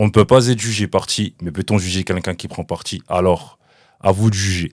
On ne peut pas être jugé parti, mais peut-on juger quelqu'un qui prend parti? Alors, à vous de juger.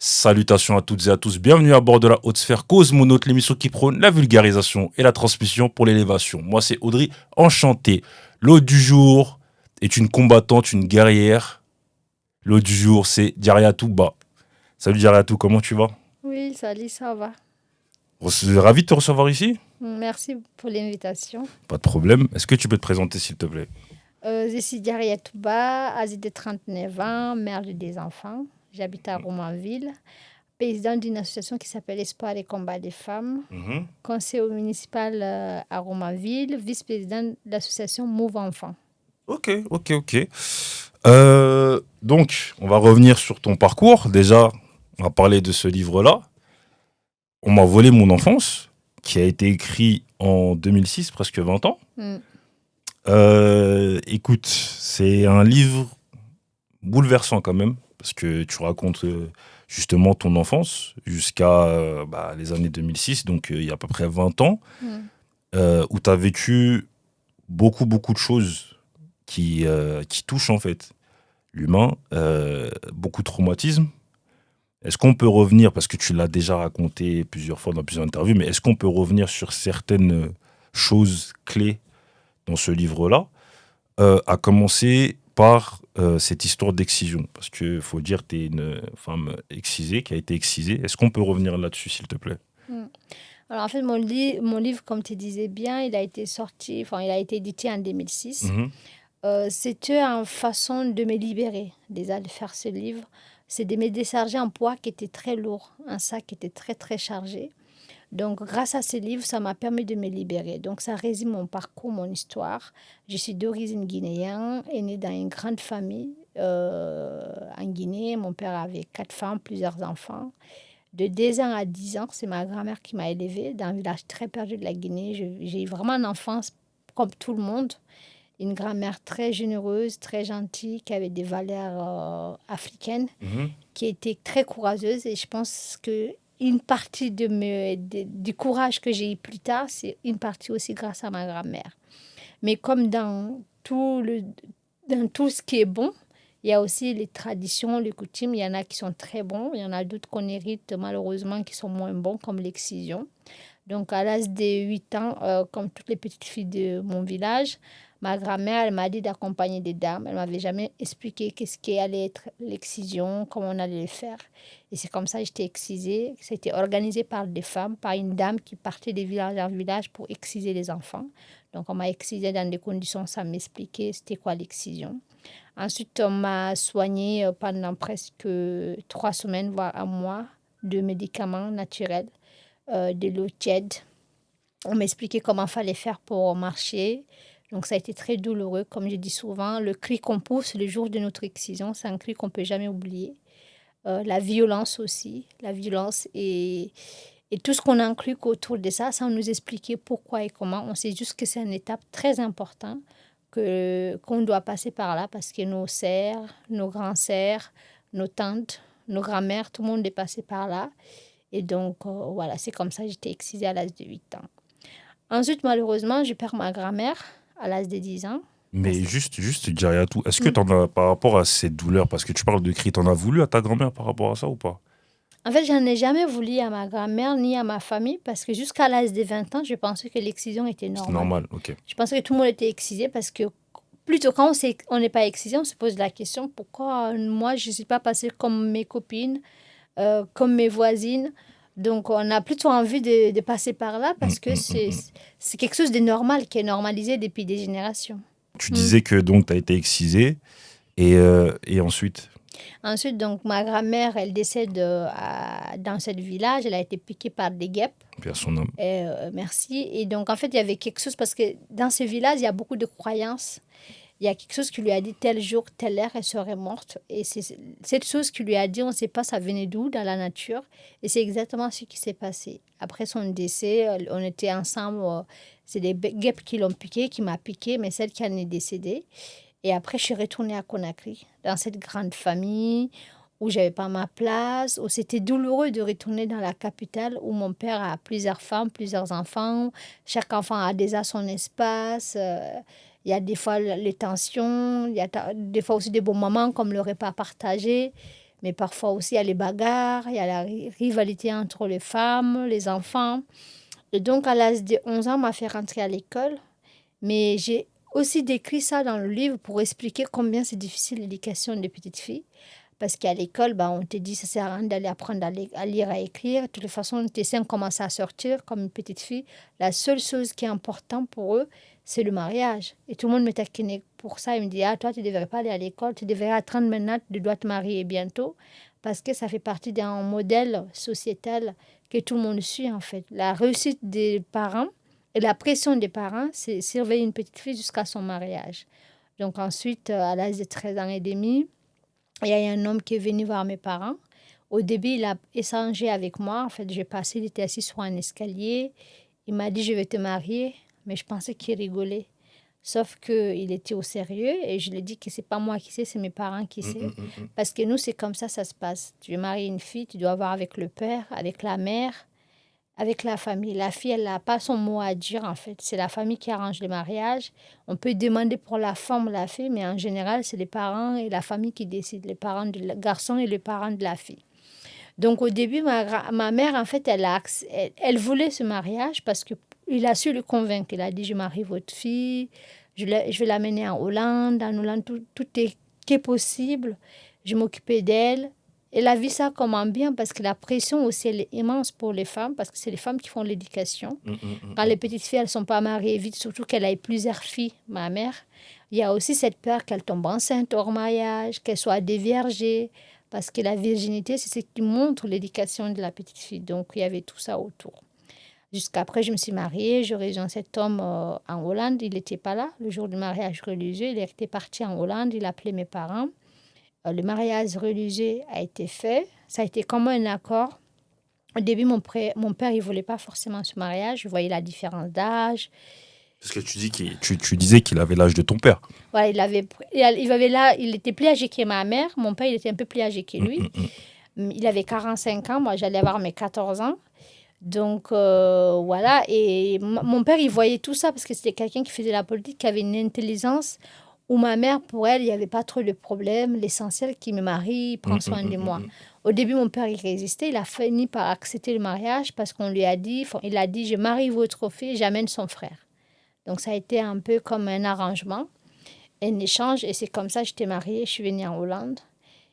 Salutations à toutes et à tous, bienvenue à bord de la Haute Sphère Cause Monote, l'émission qui prône la vulgarisation et la transmission pour l'élévation. Moi c'est Audrey, enchanté. L'hôte du jour est une combattante, une guerrière. L'hôte du jour c'est Diarra Touba. Salut Diarra Tou, comment tu vas? Oui, salut, ça va. Ravi de te recevoir ici. Merci pour l'invitation. Pas de problème, est-ce que tu peux te présenter s'il te plaît? Je suis Diarra Touba, âgée de 39 ans, mère de deux enfants. J'habite à Romainville, présidente d'une association qui s'appelle Espoir et Combat des femmes, conseiller municipal à Romainville, vice-présidente de l'association Move Enfants. Ok. Donc, on va revenir sur ton parcours. Déjà, on va parler de ce livre-là. On m'a volé mon enfance, qui a été écrit en 2006, presque 20 ans. Écoute, c'est un livre bouleversant quand même, parce que tu racontes justement ton enfance jusqu'à les années 2006, donc il y a à peu près 20 ans, où tu as vécu beaucoup de choses qui touchent en fait l'humain, beaucoup de traumatismes. Est-ce qu'on peut revenir, parce que tu l'as déjà raconté plusieurs fois dans plusieurs interviews, mais est-ce qu'on peut revenir sur certaines choses clés dans ce livre-là, à commencer par cette histoire d'excision? Parce qu'il faut dire que tu es une femme excisée, qui a été excisée. Est-ce qu'on peut revenir là-dessus, s'il te plaît? Alors, en fait, mon livre, comme tu disais bien, il a été édité en 2006. C'était une façon de me libérer, déjà, de faire ce livre. C'est de me décharger un poids qui était très lourd, un sac qui était très, très chargé. Donc, grâce à ce livre, ça m'a permis de me libérer. Donc, ça résume mon parcours, mon histoire. Je suis d'origine guinéenne, née dans une grande famille en Guinée. Mon père avait 4 femmes, plusieurs enfants. De 2 ans à 10 ans, c'est ma grand-mère qui m'a élevée dans un village très perdu de la Guinée. J'ai eu vraiment une enfance comme tout le monde. Une grand-mère très généreuse, très gentille, qui avait des valeurs africaines, qui était très courageuse. Et je pense que une partie du courage que j'ai eu plus tard, c'est une partie aussi grâce à ma grand-mère. Mais comme dans tout ce qui est bon, il y a aussi les traditions, les coutumes. Il y en a qui sont très bons, il y en a d'autres qu'on hérite malheureusement qui sont moins bons, comme l'excision. Donc, à l'âge de 8 ans, comme toutes les petites filles de mon village, ma grand-mère, elle m'a dit d'accompagner des dames. Elle ne m'avait jamais expliqué qu'est-ce qu'allait être l'excision, comment on allait le faire. Et c'est comme ça que j'étais excisée. C'était organisé par des femmes, par une dame qui partait de village en village pour exciser les enfants. Donc, on m'a excisée dans des conditions sans m'expliquer c'était quoi l'excision. Ensuite, on m'a soignée pendant presque 3 semaines, voire un mois, de médicaments naturels, de l'eau tiède. On m'expliquait comment fallait faire pour marcher. Donc, ça a été très douloureux. Comme je dis souvent, le cri qu'on pousse le jour de notre excision, c'est un cri qu'on ne peut jamais oublier. La violence aussi, la violence et tout ce qu'on a inclus autour de ça, sans nous expliquer pourquoi et comment. On sait juste que c'est une étape très importante qu'on doit passer par là parce que nos sœurs, nos grands-sœurs, nos tantes, nos grands-mères, tout le monde est passé par là. Et donc, voilà, c'est comme ça que j'étais excisée à l'âge de 8 ans. Ensuite, malheureusement, je perds ma grand-mère à l'âge de 10 ans. Mais juste, Diarra Tou, est-ce que t'en as, par rapport à cette douleur, parce que tu parles de cris, t'en as voulu à ta grand-mère par rapport à ça ou pas? En fait, j'en ai jamais voulu à ma grand-mère ni à ma famille parce que jusqu'à l'âge de 20 ans, je pensais que l'excision était C'est normale. normal, ok. Je pensais que tout le monde était excisé parce que plutôt quand on n'est pas excisé, on se pose la question pourquoi moi je ne suis pas passée comme mes copines, comme mes voisines. Donc, on a plutôt envie de passer par là parce que c'est quelque chose de normal qui est normalisé depuis des générations. Tu disais que donc tu as été excisée et ensuite. Ensuite, donc, ma grand-mère, elle décède dans ce village. Elle a été piquée par des guêpes. Puis à son âme. Merci. Et donc, en fait, il y avait quelque chose parce que dans ce village, il y a beaucoup de croyances. il y a quelque chose qui lui a dit tel jour, telle heure, elle serait morte. Et c'est cette chose qui lui a dit, on ne sait pas, ça venait d'où dans la nature. Et c'est exactement ce qui s'est passé. Après son décès, on était ensemble. C'est des guêpes qui l'ont piqué, qui m'a piqué, mais celle qui en est décédée. Et après, je suis retournée à Conakry, dans cette grande famille où j'avais pas ma place, où c'était douloureux de retourner dans la capitale, où mon père a plusieurs femmes, plusieurs enfants. Chaque enfant a déjà son espace. Il y a des fois les tensions, il y a des fois aussi des bons moments comme le repas partagé. Mais parfois aussi, il y a les bagarres, il y a la rivalité entre les femmes, les enfants. Et donc, à l'âge de 11 ans, on m'a fait rentrer à l'école. Mais j'ai aussi décrit ça dans le livre pour expliquer combien c'est difficile l'éducation des petites filles. Parce qu'à l'école, bah, on te dit ça sert à rien d'aller apprendre à lire, à écrire. De toute façon, tes seins commencent à sortir comme une petite fille. La seule chose qui est importante pour eux, c'est le mariage. Et tout le monde me taquinait pour ça. Il me dit, ah, toi, tu ne devrais pas aller à l'école. Tu devrais attendre maintenant, tu dois te marier bientôt. Parce que ça fait partie d'un modèle sociétal que tout le monde suit, en fait. La réussite des parents et la pression des parents, c'est surveiller une petite fille jusqu'à son mariage. Donc ensuite, à l'âge de 13 ans et demi, il y a un homme qui est venu voir mes parents. Au début, il a échangé avec moi. En fait, j'ai passé, il était assis sur un escalier. Il m'a dit, je vais te marier. Mais je pensais qu'il rigolait. Sauf qu'il était au sérieux et je lui ai dit que c'est pas moi qui sais, c'est mes parents qui savent. Parce que nous, c'est comme ça se passe. Tu veux marier une fille, tu dois avoir avec le père, avec la mère, avec la famille. La fille, elle n'a pas son mot à dire, en fait. C'est la famille qui arrange le mariage. On peut demander pour la femme ou la fille, mais en général, c'est les parents et la famille qui décident, les parents du garçon et les parents de la fille. Donc, au début, ma mère, en fait, elle voulait ce mariage parce qu'il a su le convaincre. Il a dit, je marie votre fille, je vais l'amener en Hollande. En Hollande, tout est possible. Je m'occupais d'elle. Elle a vu ça comme un bien parce que la pression aussi, elle est immense pour les femmes parce que c'est les femmes qui font l'éducation. Quand les petites filles, elles ne sont pas mariées vite, surtout qu'elle a eu plusieurs filles, ma mère, il y a aussi cette peur qu'elle tombe enceinte hors mariage, qu'elle soit déviergée. Parce que la virginité, c'est ce qui montre l'éducation de la petite fille. Donc, il y avait tout ça autour. Jusqu'après, je me suis mariée. Je rejoins cet homme en Hollande. Il n'était pas là le jour du mariage religieux. Il était parti en Hollande. Il a appelé mes parents. Le mariage religieux a été fait. Ça a été comme un accord. Au début, mon père, il ne voulait pas forcément ce mariage. Je voyais la différence d'âge. Parce que tu disais qu'il avait l'âge de ton père. Voilà, il était plus âgé que ma mère. Mon père, il était un peu plus âgé que lui. Il avait 45 ans. Moi, j'allais avoir mes 14 ans. Donc, voilà. Et mon père, il voyait tout ça parce que c'était quelqu'un qui faisait la politique, qui avait une intelligence où ma mère, pour elle, il n'y avait pas trop de problème. L'essentiel, qu'il me marie, il prend soin de moi. Au début, mon père, il résistait. Il a fini par accepter le mariage parce qu'on lui a dit, il a dit, je marie votre fille, j'amène son frère. Donc, ça a été un peu comme un arrangement, un échange. Et c'est comme ça que j'étais mariée. Je suis venue en Hollande.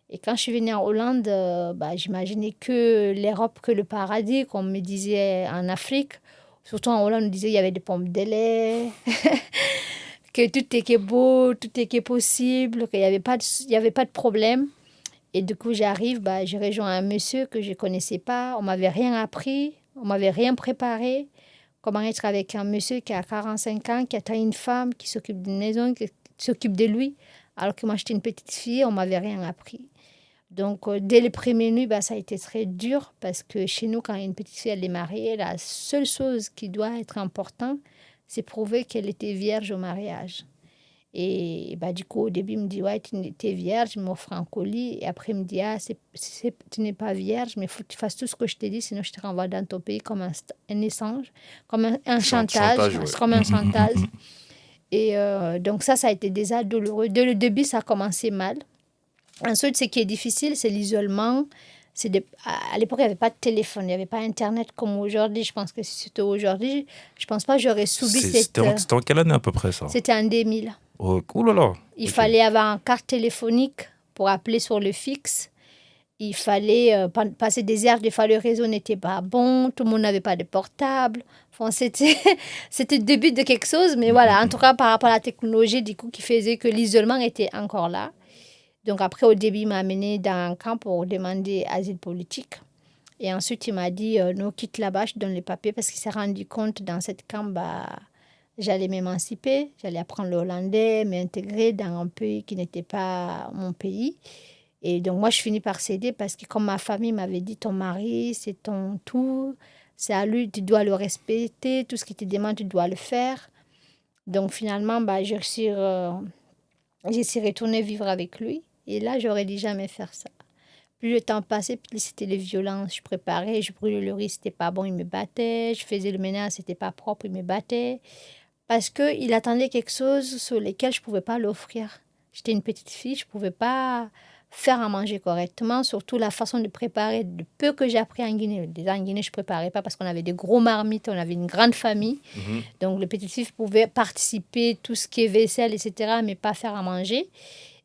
Et quand je suis venue en Hollande, j'imaginais que l'Europe, que le paradis, comme on me disait en Afrique. Surtout en Hollande, on disait qu'il y avait des pommes de lait, que tout était beau, tout était possible, qu'il n'y avait pas de problème. Et du coup, j'arrive, je rejoins un monsieur que je ne connaissais pas. On ne m'avait rien appris, on ne m'avait rien préparé. Comment être avec un monsieur qui a 45 ans, qui a une femme, qui s'occupe d'une maison, qui s'occupe de lui. Alors que moi, j'étais une petite fille, on ne m'avait rien appris. Donc, dès les premières nuits, ça a été très dur parce que chez nous, quand une petite fille elle est mariée, la seule chose qui doit être importante, c'est prouver qu'elle était vierge au mariage. Et du coup, au début, il me dit, ouais, tu es vierge, il m'offre un colis. Et après, il me dit, ah, tu n'es pas vierge, mais il faut que tu fasses tout ce que je te dis, sinon je te renvoie dans ton pays comme un échange, comme un chantage. Ouais. C'est comme un chantage. Et donc ça a été déjà douloureux. Dès le début, ça a commencé mal. Ensuite, ce qui est difficile, c'est l'isolement. À l'époque, il n'y avait pas de téléphone, il n'y avait pas Internet comme aujourd'hui. Je pense que si c'était aujourd'hui, je ne pense pas que j'aurais subi C'était en quelle année à peu près ça? C'était en 2000. Oh là là. Il fallait avoir une carte téléphonique pour appeler sur le fixe. Il fallait passer des heures. Des fois, le réseau n'était pas bon. Tout le monde n'avait pas de portable. Enfin, c'était le début de quelque chose. Mais voilà, en tout cas, par rapport à la technologie, du coup, qui faisait que l'isolement était encore là. Donc après, au début, il m'a amené dans un camp pour demander asile politique. Et ensuite, il m'a dit, non, quitte là-bas, je donne les papiers parce qu'il s'est rendu compte dans cette camp, J'allais m'émanciper, j'allais apprendre le hollandais, m'intégrer dans un pays qui n'était pas mon pays. Et donc, moi, je finis par céder parce que comme ma famille m'avait dit, ton mari, c'est ton tout, c'est à lui, tu dois le respecter, tout ce qu'il te demande, tu dois le faire. Donc, finalement, bah, j'y suis retournée vivre avec lui. Et là, j'aurais dit jamais faire ça. Plus le temps passait, plus c'était les violences. Je préparais, je brûlais le riz, c'était pas bon, il me battait. Je faisais le ménage, c'était pas propre, il me battait. Parce qu'il attendait quelque chose sur lequel je ne pouvais pas l'offrir. J'étais une petite fille, je ne pouvais pas faire à manger correctement, surtout la façon de préparer, du peu que j'ai appris en Guinée. Déjà en Guinée, je ne préparais pas parce qu'on avait des gros marmites, on avait une grande famille. Donc, les petites filles pouvaient participer, tout ce qui est vaisselle, etc., mais pas faire à manger.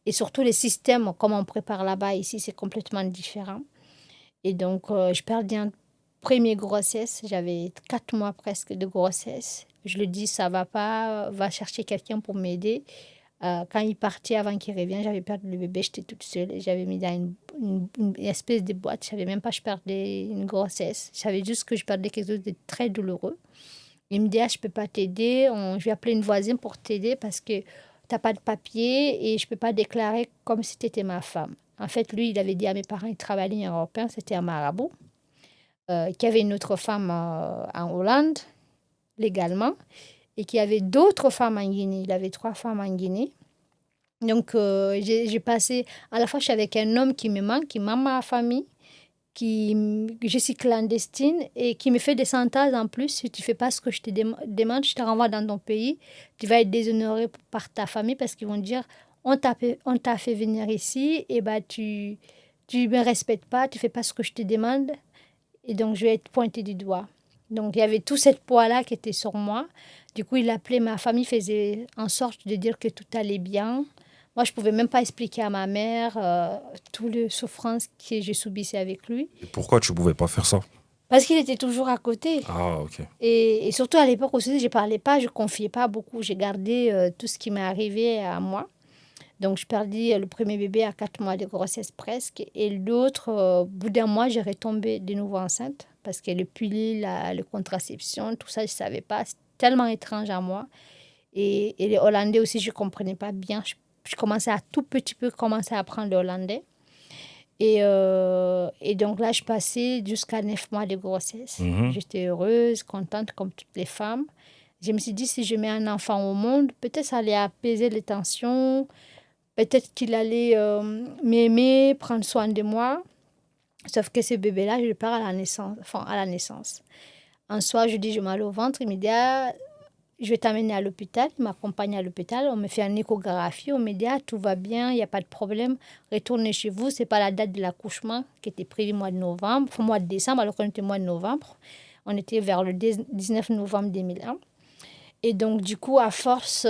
Et surtout, les systèmes, comme on prépare là-bas, ici, c'est complètement différent. Et donc, je perdais un première grossesse. J'avais 4 mois presque de grossesse. Je lui dis, ça va pas, va chercher quelqu'un pour m'aider. Quand il partait, avant qu'il revienne, j'avais perdu le bébé, j'étais toute seule. J'avais mis dans une espèce de boîte. Je savais même pas que je perdais une grossesse. Je savais juste que je perdais quelque chose de très douloureux. Il me dit, ah, je peux pas t'aider. Je vais appeler une voisine pour t'aider parce que tu n'as pas de papier et je peux pas déclarer comme si tu étais ma femme. En fait, lui, il avait dit à mes parents, il travaillait en européen, c'était un marabout, qu'il y avait une autre femme en Hollande, légalement, et qu'il y avait d'autres femmes en Guinée. Il avait 3 femmes en Guinée. Donc, j'ai passé... À la fois, je suis avec un homme qui me manque, qui m'a ma famille, je suis clandestine et qui me fait des chantages en plus. Si tu ne fais pas ce que je te demande, je te renvoie dans ton pays. Tu vas être déshonoré par ta famille parce qu'ils vont dire, on t'a fait venir ici et bah, tu ne me respectes pas, tu ne fais pas ce que je te demande. Et donc, je vais être pointée du doigt. Donc, il y avait tout ce poids-là qui était sur moi. Du coup, il appelait ma famille, faisait en sorte de dire que tout allait bien. Moi, je ne pouvais même pas expliquer à ma mère toutes les souffrances que je subissais avec lui. Et pourquoi tu pouvais pas faire ça? Parce qu'il était toujours à côté. Ah, ok. Et surtout à l'époque aussi, je ne parlais pas, je ne confiais pas beaucoup. J'ai gardé tout ce qui m'est arrivé à moi. Donc, je perdis le premier bébé à 4 mois de grossesse presque. Et l'autre, au bout d'un mois, j'ai retombé de nouveau enceinte. Parce que le pilule, la contraception, tout ça, je ne savais pas. C'est tellement étrange à moi. Et les Hollandais aussi, je ne comprenais pas bien. Je commençais à tout petit peu commencer à apprendre le hollandais. Et donc là, je passais jusqu'à 9 mois de grossesse. J'étais heureuse, contente comme toutes les femmes. Je me suis dit, si je mets un enfant au monde, peut-être ça allait apaiser les tensions. Peut-être qu'il allait m'aimer, prendre soin de moi. Sauf que ce bébé-là, je le perds à la naissance. Enfin, à la naissance. Un soir, je dis, j'ai mal au ventre. Il me dit, ah, je vais t'amener à l'hôpital. Il m'accompagne à l'hôpital. On me fait une échographie. On me dit, ah, tout va bien, il n'y a pas de problème. Retournez chez vous. Ce n'est pas la date de l'accouchement qui était prévue au mois de novembre, au mois de décembre, alors qu'on était au mois de novembre. On était vers le 19 novembre 2001. Et donc, du coup, à force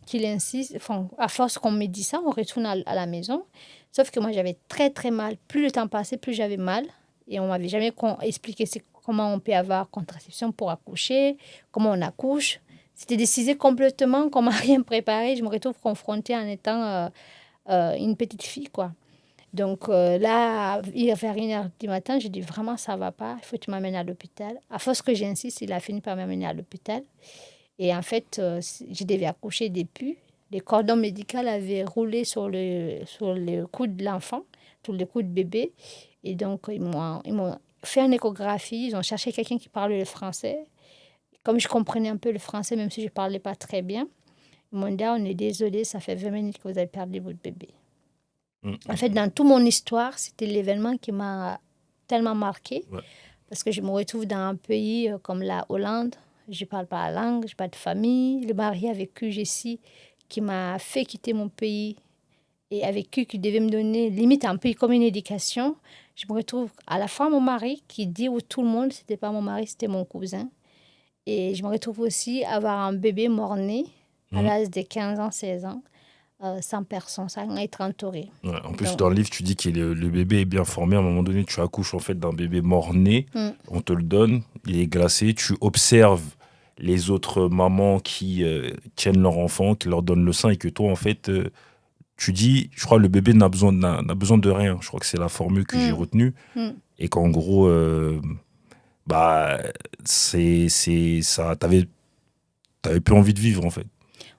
qu'il insiste, enfin, à force qu'on me dit ça, on retourne à la maison. Sauf que moi, j'avais très, très mal. Plus le temps passait, plus j'avais mal. Et on ne m'avait jamais expliqué comment on peut avoir contraception pour accoucher, comment on accouche. C'était décidé complètement, qu'on m'a rien préparé. Je me retrouve confrontée en étant une petite fille, quoi. Donc là, vers 1h du matin, j'ai dit vraiment, ça ne va pas. Il faut que tu m'amènes à l'hôpital. À force que j'insiste, il a fini par m'amener à l'hôpital. Et en fait, je devais accoucher depuis. Le cordon médical avait roulé sur le cou de l'enfant, sur le cou de bébé. Et donc, ils m'ont fait une échographie. Ils ont cherché quelqu'un qui parlait le français. Comme je comprenais un peu le français, même si je ne parlais pas très bien, ils m'ont dit, ah, on est désolé, ça fait 20 minutes que vous avez perdu votre bébé. En fait, dans toute mon histoire, c'était l'événement qui m'a tellement marqué. Ouais. Parce que je me retrouve dans un pays comme la Hollande. Je ne parle pas la langue, je n'ai pas de famille. Le mari avec qui je suis, qui m'a fait quitter mon pays et avec qui devait me donner limite un peu comme une éducation. Je me retrouve à la fois mon mari qui dit où tout le monde, ce n'était pas mon mari, c'était mon cousin. Et je me retrouve aussi à avoir un bébé mort-né à l'âge de 15 ans, 16 ans, sans personne, sans être entouré. Ouais, en plus, dans le livre, tu dis que le bébé est bien formé. À un moment donné, tu accouches en fait d'un bébé mort-né. On te le donne, il est glacé. Tu observes les autres mamans qui tiennent leur enfant, qui leur donnent le sein et que toi, en fait, tu dis, je crois, le bébé n'a besoin de rien. Je crois que c'est la formule que j'ai retenue. Et qu'en gros, bah, c'est ça. Tu n'avais plus envie de vivre, en fait.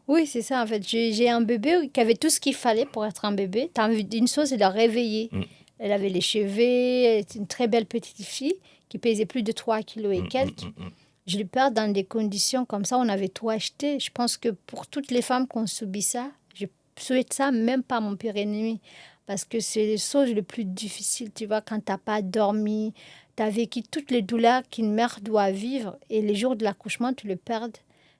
Oui, c'est ça, en fait. J'ai un bébé qui avait tout ce qu'il fallait pour être un bébé. Tu as envie d'une chose, c'est de la réveiller. Mm, Elle avait les cheveux, elle était une très belle petite fille qui pesait plus de 3 kilos et mm, mm, quelques. mm, mm. Je lui perds dans des conditions comme ça, on avait tout acheté. Je pense que pour toutes les femmes qui ont subi ça, je souhaite ça même pas à mon pire ennemi. Parce que c'est les choses les plus difficiles, tu vois, quand tu n'as pas dormi, tu as vécu toutes les douleurs qu'une mère doit vivre et les jours de l'accouchement, tu le perds.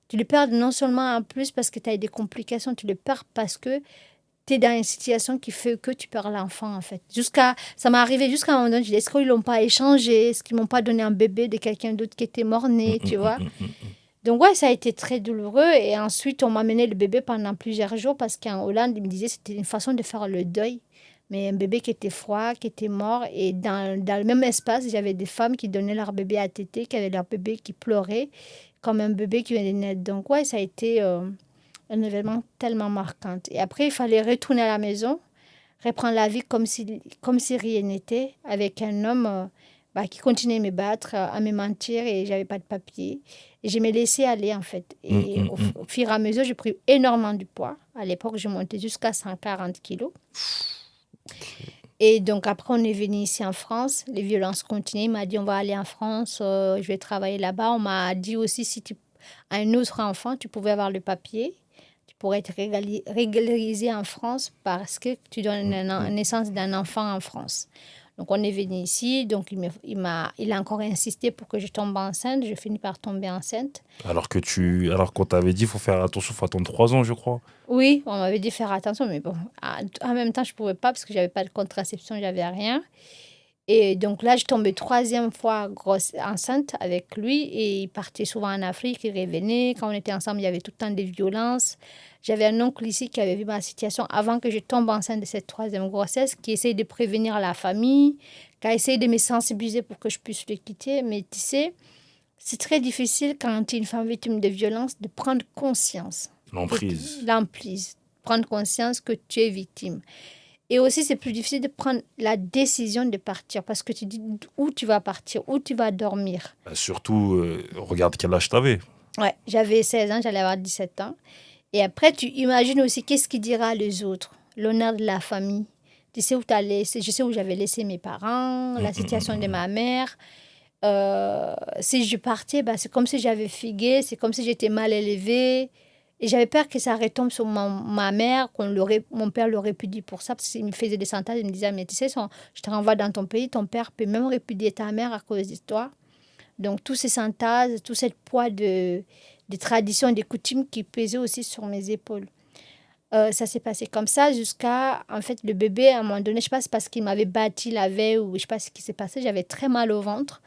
Tu le perds non seulement en plus parce que tu as eu des complications, tu le perds parce que tu es dans une situation qui fait que tu perds l'enfant, en fait. Ça m'est arrivé jusqu'à un moment donné, je dis, est-ce qu'ils ne l'ont pas échangé? Est-ce qu'ils ne m'ont pas donné un bébé de quelqu'un d'autre qui était Mm, mort-né, mm, tu mm, vois? mm, mm, mm. Donc, ouais, ça a été très douloureux. Et ensuite, on m'a amené le bébé pendant plusieurs jours parce qu'en Hollande, ils me disaient que c'était une façon de faire le deuil. Mais un bébé qui était froid, qui était mort. Et dans le même espace, j'avais des femmes qui donnaient leur bébé à téter, qui avaient leur bébé qui pleurait comme un bébé qui venait de naître. Donc, ouais, ça a été un événement tellement marquant. Et après, il fallait retourner à la maison, reprendre la vie comme si rien n'était, avec un homme qui continuait à me battre, à me mentir, et j'avais pas de papier. Et je me laissais aller, en fait. Mm, Et mm, au mm. fur et à mesure, j'ai pris énormément de poids. À l'époque, je montais jusqu'à 140 kilos. Et donc, après, on est venu ici en France. Les violences continuaient. Il m'a dit, on va aller en France, je vais travailler là-bas. On m'a dit aussi, si tu as un autre enfant, tu pouvais avoir le papier. Tu pourrais être régularisé en France parce que tu donnes la naissance d'un enfant en France. Donc, on est venu ici. Donc, il a encore insisté pour que je tombe enceinte. Je finis par tomber enceinte. Alors qu'on t'avait dit, il faut faire attention, il faut attendre 3 ans, je crois. Oui, on m'avait dit faire attention, mais bon, en même temps, je ne pouvais pas parce que je n'avais pas de contraception, je n'avais rien. Et donc là, je tombais troisième fois grosse enceinte avec lui et il partait souvent en Afrique, il revenait. Quand on était ensemble, il y avait tout le temps des violences. J'avais un oncle ici qui avait vu ma situation avant que je tombe enceinte de cette troisième grossesse, qui essaye de prévenir la famille, qui a essayé de me sensibiliser pour que je puisse le quitter. Mais tu sais, c'est très difficile quand tu es une femme victime de violence de prendre conscience. L'emprise. L'emprise. Prendre conscience que tu es victime. Et aussi, c'est plus difficile de prendre la décision de partir parce que tu dis où tu vas partir, où tu vas dormir. Surtout, regarde quel âge t'avais. Ouais, j'avais 16 ans, j'allais avoir 17 ans. Et après, tu imagines aussi qu'est-ce qu'il dira les autres, l'honneur de la famille. Tu sais où tu as laissé, je sais où j'avais laissé mes parents, la situation de ma mère. Si je partais, c'est comme si j'avais figué, c'est comme si j'étais mal élevée. Et j'avais peur que ça retombe sur ma mère, mon père le répudie pour ça, parce qu'il me faisait des chantages, il me disait, mais tu sais, je te renvoie dans ton pays, ton père peut même répudier ta mère à cause de toi. Donc, tous ces chantages, tout ce poids de traditions, des coutumes qui pesaient aussi sur mes épaules. Ça s'est passé comme ça jusqu'à, en fait, le bébé, à un moment donné, je sais pas, c'est parce qu'il m'avait battu la veille ou je sais pas ce qui s'est passé, j'avais très mal au ventre.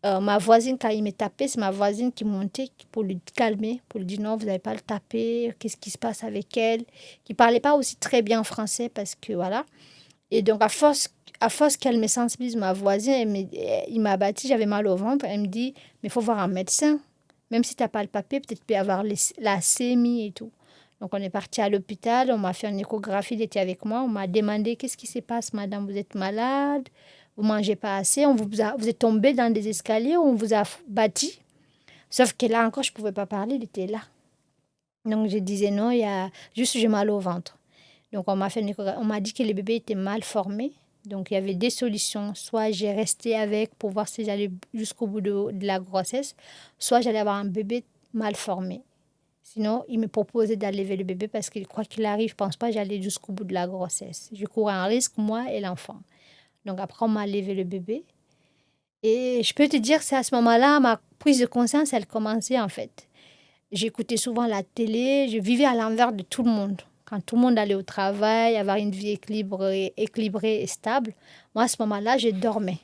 Ma voisine, quand il me tapait, c'est ma voisine qui montait pour lui calmer, pour lui dire non, vous n'allez pas le taper, qu'est-ce qui se passe avec elle, qui ne parlait pas aussi très bien français parce que voilà. Et donc, à force qu'elle me sensibilise, ma voisine, il m'a battu, j'avais mal au ventre, elle me dit, mais il faut voir un médecin. Même si tu n'as pas le papier, peut-être tu peux avoir la sémie et tout. Donc, on est parti à l'hôpital, on m'a fait une échographie, il était avec moi, on m'a demandé, qu'est-ce qui se passe, madame, vous êtes malade? Vous ne mangez pas assez, vous êtes tombé dans des escaliers, on vous a battu. Sauf que là encore, je ne pouvais pas parler, il était là. Donc je disais non, il y a juste j'ai mal au ventre. Donc on m'a dit que le bébé était mal formé. Donc il y avait des solutions. Soit j'ai resté avec pour voir si j'allais jusqu'au bout de la grossesse, soit j'allais avoir un bébé mal formé. Sinon, il me proposait d'enlever le bébé parce que quoi qu'il arrive, je ne pense pas que j'allais jusqu'au bout de la grossesse. Je courais un risque, moi et l'enfant. Donc après, on m'a enlevé le bébé. Et je peux te dire, c'est à ce moment-là, ma prise de conscience, elle commençait en fait. J'écoutais souvent la télé, je vivais à l'envers de tout le monde. Quand tout le monde allait au travail, avoir une vie équilibrée et stable, moi, à ce moment-là, je dormais.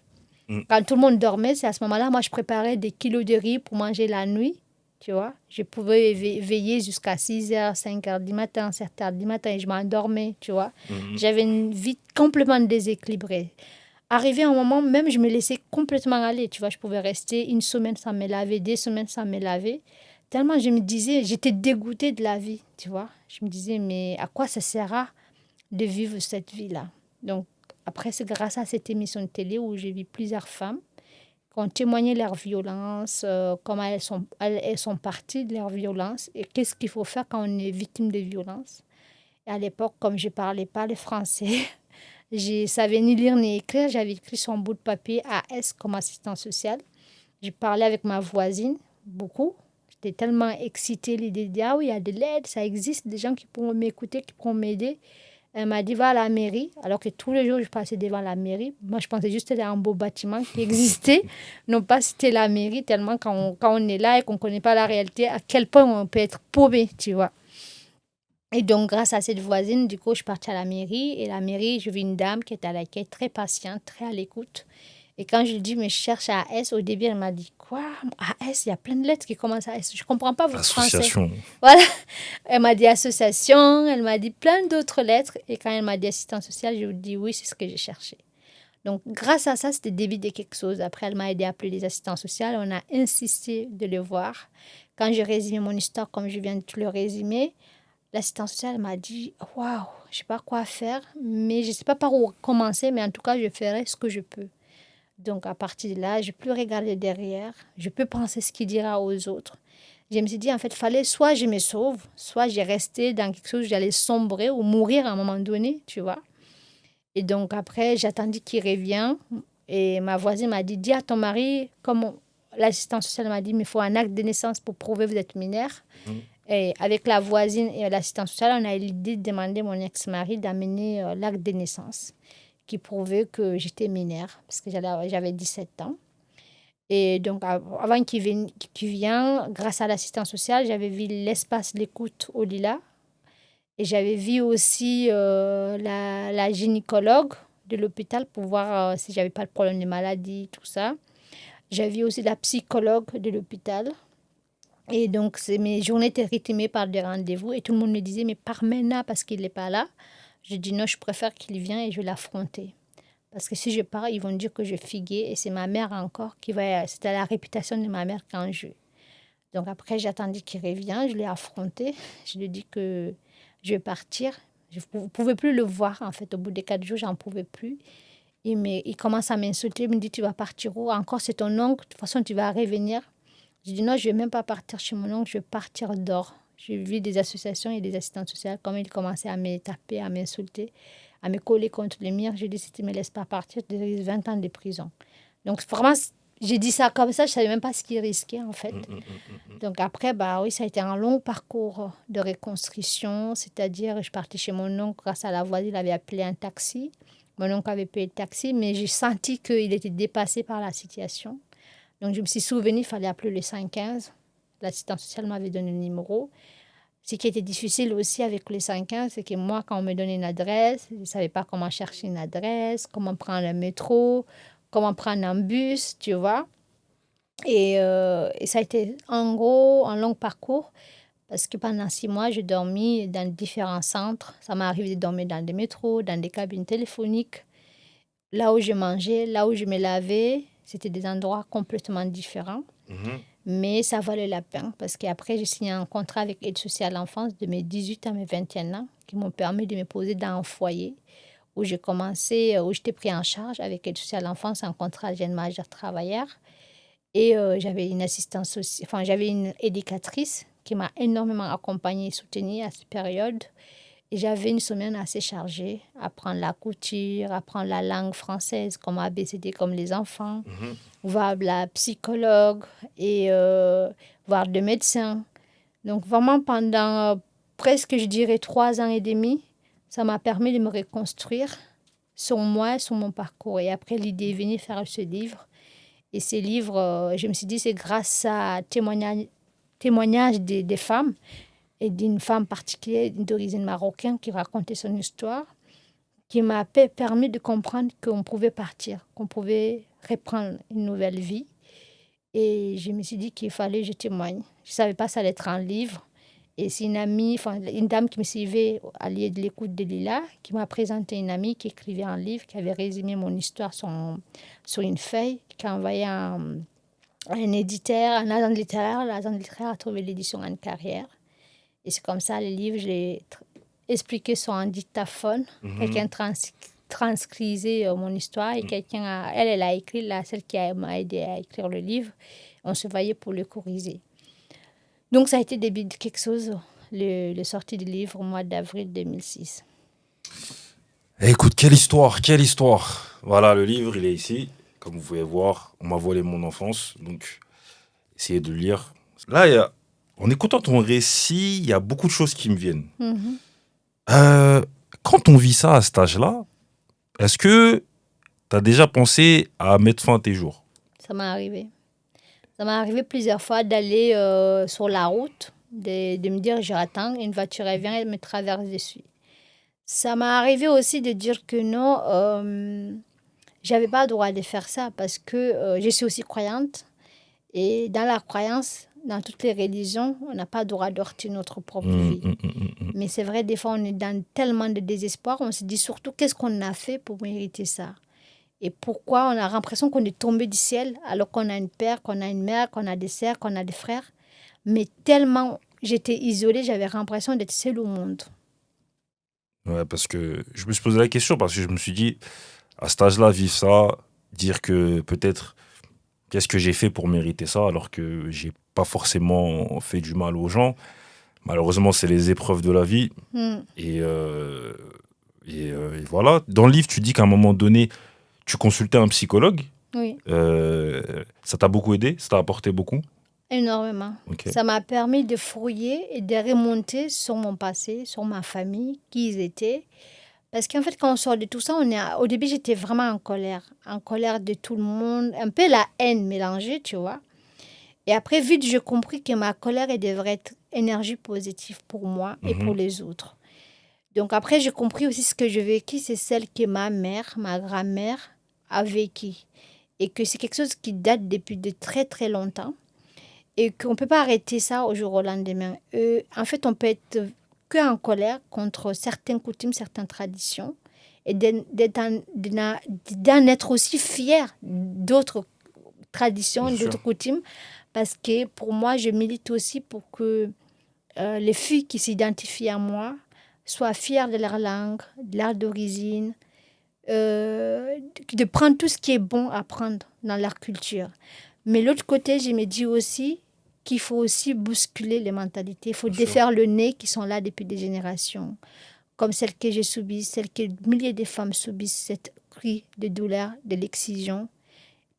Mm. Quand tout le monde dormait, c'est à ce moment-là, moi, je préparais des kilos de riz pour manger la nuit, tu vois. Je pouvais veiller jusqu'à 6h, 5h du matin, 7h du matin et je m'endormais, tu vois. Mm. J'avais une vie complètement déséquilibrée. Arrivé à un moment, même, je me laissais complètement aller, tu vois. Je pouvais rester une semaine sans me laver, 2 semaines sans me laver. Tellement je me disais, j'étais dégoûtée de la vie, tu vois. Je me disais, mais à quoi ça sert de vivre cette vie-là? Donc, après, c'est grâce à cette émission de télé où j'ai vu plusieurs femmes qui ont témoigné de leur violence, comment elles sont parties de leur violence et qu'est-ce qu'il faut faire quand on est victime de violence. Et à l'époque, comme je ne parlais pas le français, je ne savais ni lire ni écrire, j'avais écrit sur un bout de papier AS comme assistante sociale. Je parlais avec ma voisine beaucoup. J'étais tellement excitée, l'idée de dire, ah oui, il y a de l'aide, ça existe, des gens qui pourront m'écouter, qui pourront m'aider. Elle m'a dit, va à la mairie, alors que tous les jours, je passais devant la mairie. Moi, je pensais juste que c'était un beau bâtiment qui existait. Non pas c'était la mairie, tellement quand on est là et qu'on ne connaît pas la réalité, à quel point on peut être paumé, tu vois. Et donc, grâce à cette voisine, du coup, je suis partie à la mairie. Et la mairie, je vis une dame qui était à l'accueil, très patiente, très à l'écoute. Et quand je lui dis, mais je cherche à AS, au début, elle m'a dit, quoi? AS, il y a plein de lettres qui commencent à AS. Je ne comprends pas votre français. Association. Voilà. Elle m'a dit association, elle m'a dit plein d'autres lettres. Et quand elle m'a dit assistante sociale, je lui ai dit, oui, c'est ce que j'ai cherché. Donc, grâce à ça, c'était le début de quelque chose. Après, elle m'a aidé à appeler les assistants sociaux. On a insisté de le voir. Quand j'ai résumé mon histoire, comme je viens de te le résumer, l'assistante sociale m'a dit, waouh, je ne sais pas quoi faire, mais je ne sais pas par où commencer, mais en tout cas, je ferai ce que je peux. Donc, à partir de là, je peux regarder derrière, je peux penser ce qu'il dira aux autres. Je me suis dit, en fait, il fallait soit je me sauve, soit j'ai resté dans quelque chose où j'allais sombrer ou mourir à un moment donné, tu vois. Et donc, après, j'attendis qu'il revienne. Et ma voisine m'a dit, dis à ton mari, comme l'assistante sociale m'a dit, mais il faut un acte de naissance pour prouver que vous êtes mineur. Et avec la voisine et l'assistante sociale, on a eu l'idée de demander à mon ex-mari d'amener l'acte de naissance qui prouvait que j'étais mineure, parce que j'avais 17 ans. Et donc, avant qu'il vienne, grâce à l'assistance sociale, j'avais vu l'espace d'écoute au Lila. Et j'avais vu aussi la gynécologue de l'hôpital pour voir si j'avais pas de problème de maladie, tout ça. J'avais vu aussi la psychologue de l'hôpital. Et donc, mes journées étaient rythmées par des rendez-vous. Et tout le monde me disait, mais pars maintenant parce qu'il n'est pas là. Je dis non, je préfère qu'il vienne et je vais l'affronter. Parce que si je pars, ils vont dire que je figuais. Et c'est ma mère encore qui va... C'était la réputation de ma mère quand je... Donc après, j'attendais qu'il revienne. Je l'ai affronté. Je lui ai dit que je vais partir. Je ne pouvais plus le voir, en fait. Au bout des 4 jours, j'en pouvais plus. Il commence à m'insulter. Il me dit, tu vas partir où? Encore, c'est ton oncle. De toute façon, tu vas revenir. Je dis non, je ne vais même pas partir chez mon oncle, je vais partir dehors. J'ai vu des associations et des assistantes sociales, comme ils commençaient à me taper, à m'insulter, à me coller contre les murs. Je dis, si tu ne me laisses pas partir, tu risques 20 ans de prison. Donc vraiment, j'ai dit ça comme ça, je ne savais même pas ce qu'ils risquaient en fait. Donc après, bah oui, ça a été un long parcours de reconstruction, c'est-à-dire je partais chez mon oncle grâce à la voisine, il avait appelé un taxi. Mon oncle avait payé le taxi, mais j'ai senti qu'il était dépassé par la situation. Donc, je me suis souvenu, il fallait appeler le 115. L'assistante sociale m'avait donné le numéro. Ce qui était difficile aussi avec le 115, c'est que moi, quand on me donnait une adresse, je ne savais pas comment chercher une adresse, comment prendre le métro, comment prendre un bus, tu vois. Et ça a été en gros un long parcours parce que pendant 6 mois, j'ai dormi dans différents centres. Ça m'est arrivé de dormir dans des métros, dans des cabines téléphoniques, là où je mangeais, là où je me lavais. C'était des endroits complètement différents. Mais ça valait la peine parce qu'après, j'ai signé un contrat avec Aide sociale à l'enfance de mes 18 à mes 21 ans qui m'ont permis de me poser dans un foyer où j'ai commencé, où j'étais pris en charge avec Aide sociale à l'enfance, un contrat de jeune majeur travailleur. Et j'avais une assistante sociale, enfin, j'avais une éducatrice qui m'a énormément accompagnée et soutenue à cette période. Et j'avais une semaine assez chargée, apprendre la couture, apprendre la langue française comme ABCD comme les enfants, voir la psychologue et voir le médecin. Donc vraiment pendant presque, je dirais, 3 ans et demi, ça m'a permis de me reconstruire sur moi, sur mon parcours. Et après, l'idée est venue de faire ce livre. Et ces livres, je me suis dit, c'est grâce à témoignages des femmes et d'une femme particulière d'origine marocaine qui racontait son histoire, qui m'a permis de comprendre qu'on pouvait partir, qu'on pouvait reprendre une nouvelle vie. Et je me suis dit qu'il fallait que je témoigne. Je ne savais pas que ça allait être un livre. Et c'est une amie, enfin, une dame qui me suivait à lieu de l'écoute de Lila, qui m'a présenté une amie qui écrivait un livre, qui avait résumé mon histoire sur une feuille, qui a envoyé un éditeur, un agent littéraire. L'agent littéraire a trouvé l'édition Anne Carrière. Et c'est comme ça, le livre, je l'ai expliqué sur un dictaphone. Quelqu'un transcrisais mon histoire et elle a écrit, celle qui m'a aidé à écrire le livre. On se voyait pour le corriger. Donc, ça a été le début de quelque chose, le sortie du livre au mois d'avril 2006. Écoute, quelle histoire, quelle histoire. Voilà, le livre, il est ici. Comme vous pouvez voir, on m'a volé mon enfance. Donc, essayez de le lire. Là, en écoutant ton récit, il y a beaucoup de choses qui me viennent. Quand on vit ça à cet âge-là, est-ce que tu as déjà pensé à mettre fin à tes jours? Ça m'est arrivé. Ça m'est arrivé plusieurs fois d'aller sur la route, de me dire j'attends, une voiture elle vient, elle me traverse dessus. Ça m'est arrivé aussi de dire que non, j'avais pas le droit de faire ça parce que je suis aussi croyante. Et dans la croyance, dans toutes les religions, on n'a pas le droit d'heurter notre propre vie. Mais c'est vrai, des fois, on est dans tellement de désespoir, on se dit surtout qu'est-ce qu'on a fait pour mériter ça. Et pourquoi on a l'impression qu'on est tombé du ciel alors qu'on a un père, qu'on a une mère, qu'on a des sœurs, qu'on a des frères. Mais tellement j'étais isolée, j'avais l'impression d'être seule au monde. Ouais, parce que je me suis posé la question, parce que je me suis dit, à cet âge-là, vivre ça, dire que peut-être, qu'est-ce que j'ai fait pour mériter ça, alors que j'ai pas forcément fait du mal aux gens. Malheureusement, c'est les épreuves de la vie. Et voilà. Dans le livre, tu dis qu'à un moment donné, tu consultais un psychologue. Oui. Ça t'a beaucoup aidé? Ça t'a apporté beaucoup? Énormément. Okay. Ça m'a permis de fouiller et de remonter sur mon passé, sur ma famille, qui ils étaient. Parce qu'en fait, quand on sort de tout ça, au début, j'étais vraiment en colère de tout le monde, un peu la haine mélangée, tu vois. Et après, vite, j'ai compris que ma colère, elle devrait être énergie positive pour moi et pour les autres. Donc après, j'ai compris aussi ce que j'ai vécu, c'est celle que ma mère, ma grand-mère a vécu. Et que c'est quelque chose qui date depuis de très, très longtemps. Et qu'on ne peut pas arrêter ça au jour au lendemain. En fait, on peut être qu'en colère contre certaines coutumes, certaines traditions. Et d'en être aussi fier d'autres traditions, d'autres coutumes. Parce que pour moi, je milite aussi pour que les filles qui s'identifient à moi soient fières de leur langue, de leur d'origine, de prendre tout ce qui est bon à prendre dans leur culture. Mais l'autre côté, je me dis aussi qu'il faut aussi bousculer les mentalités. Il faut défaire le nez qui sont là depuis des générations, comme celle que j'ai subie, celle que milliers de femmes subissent, cette cri de douleur, de l'excision.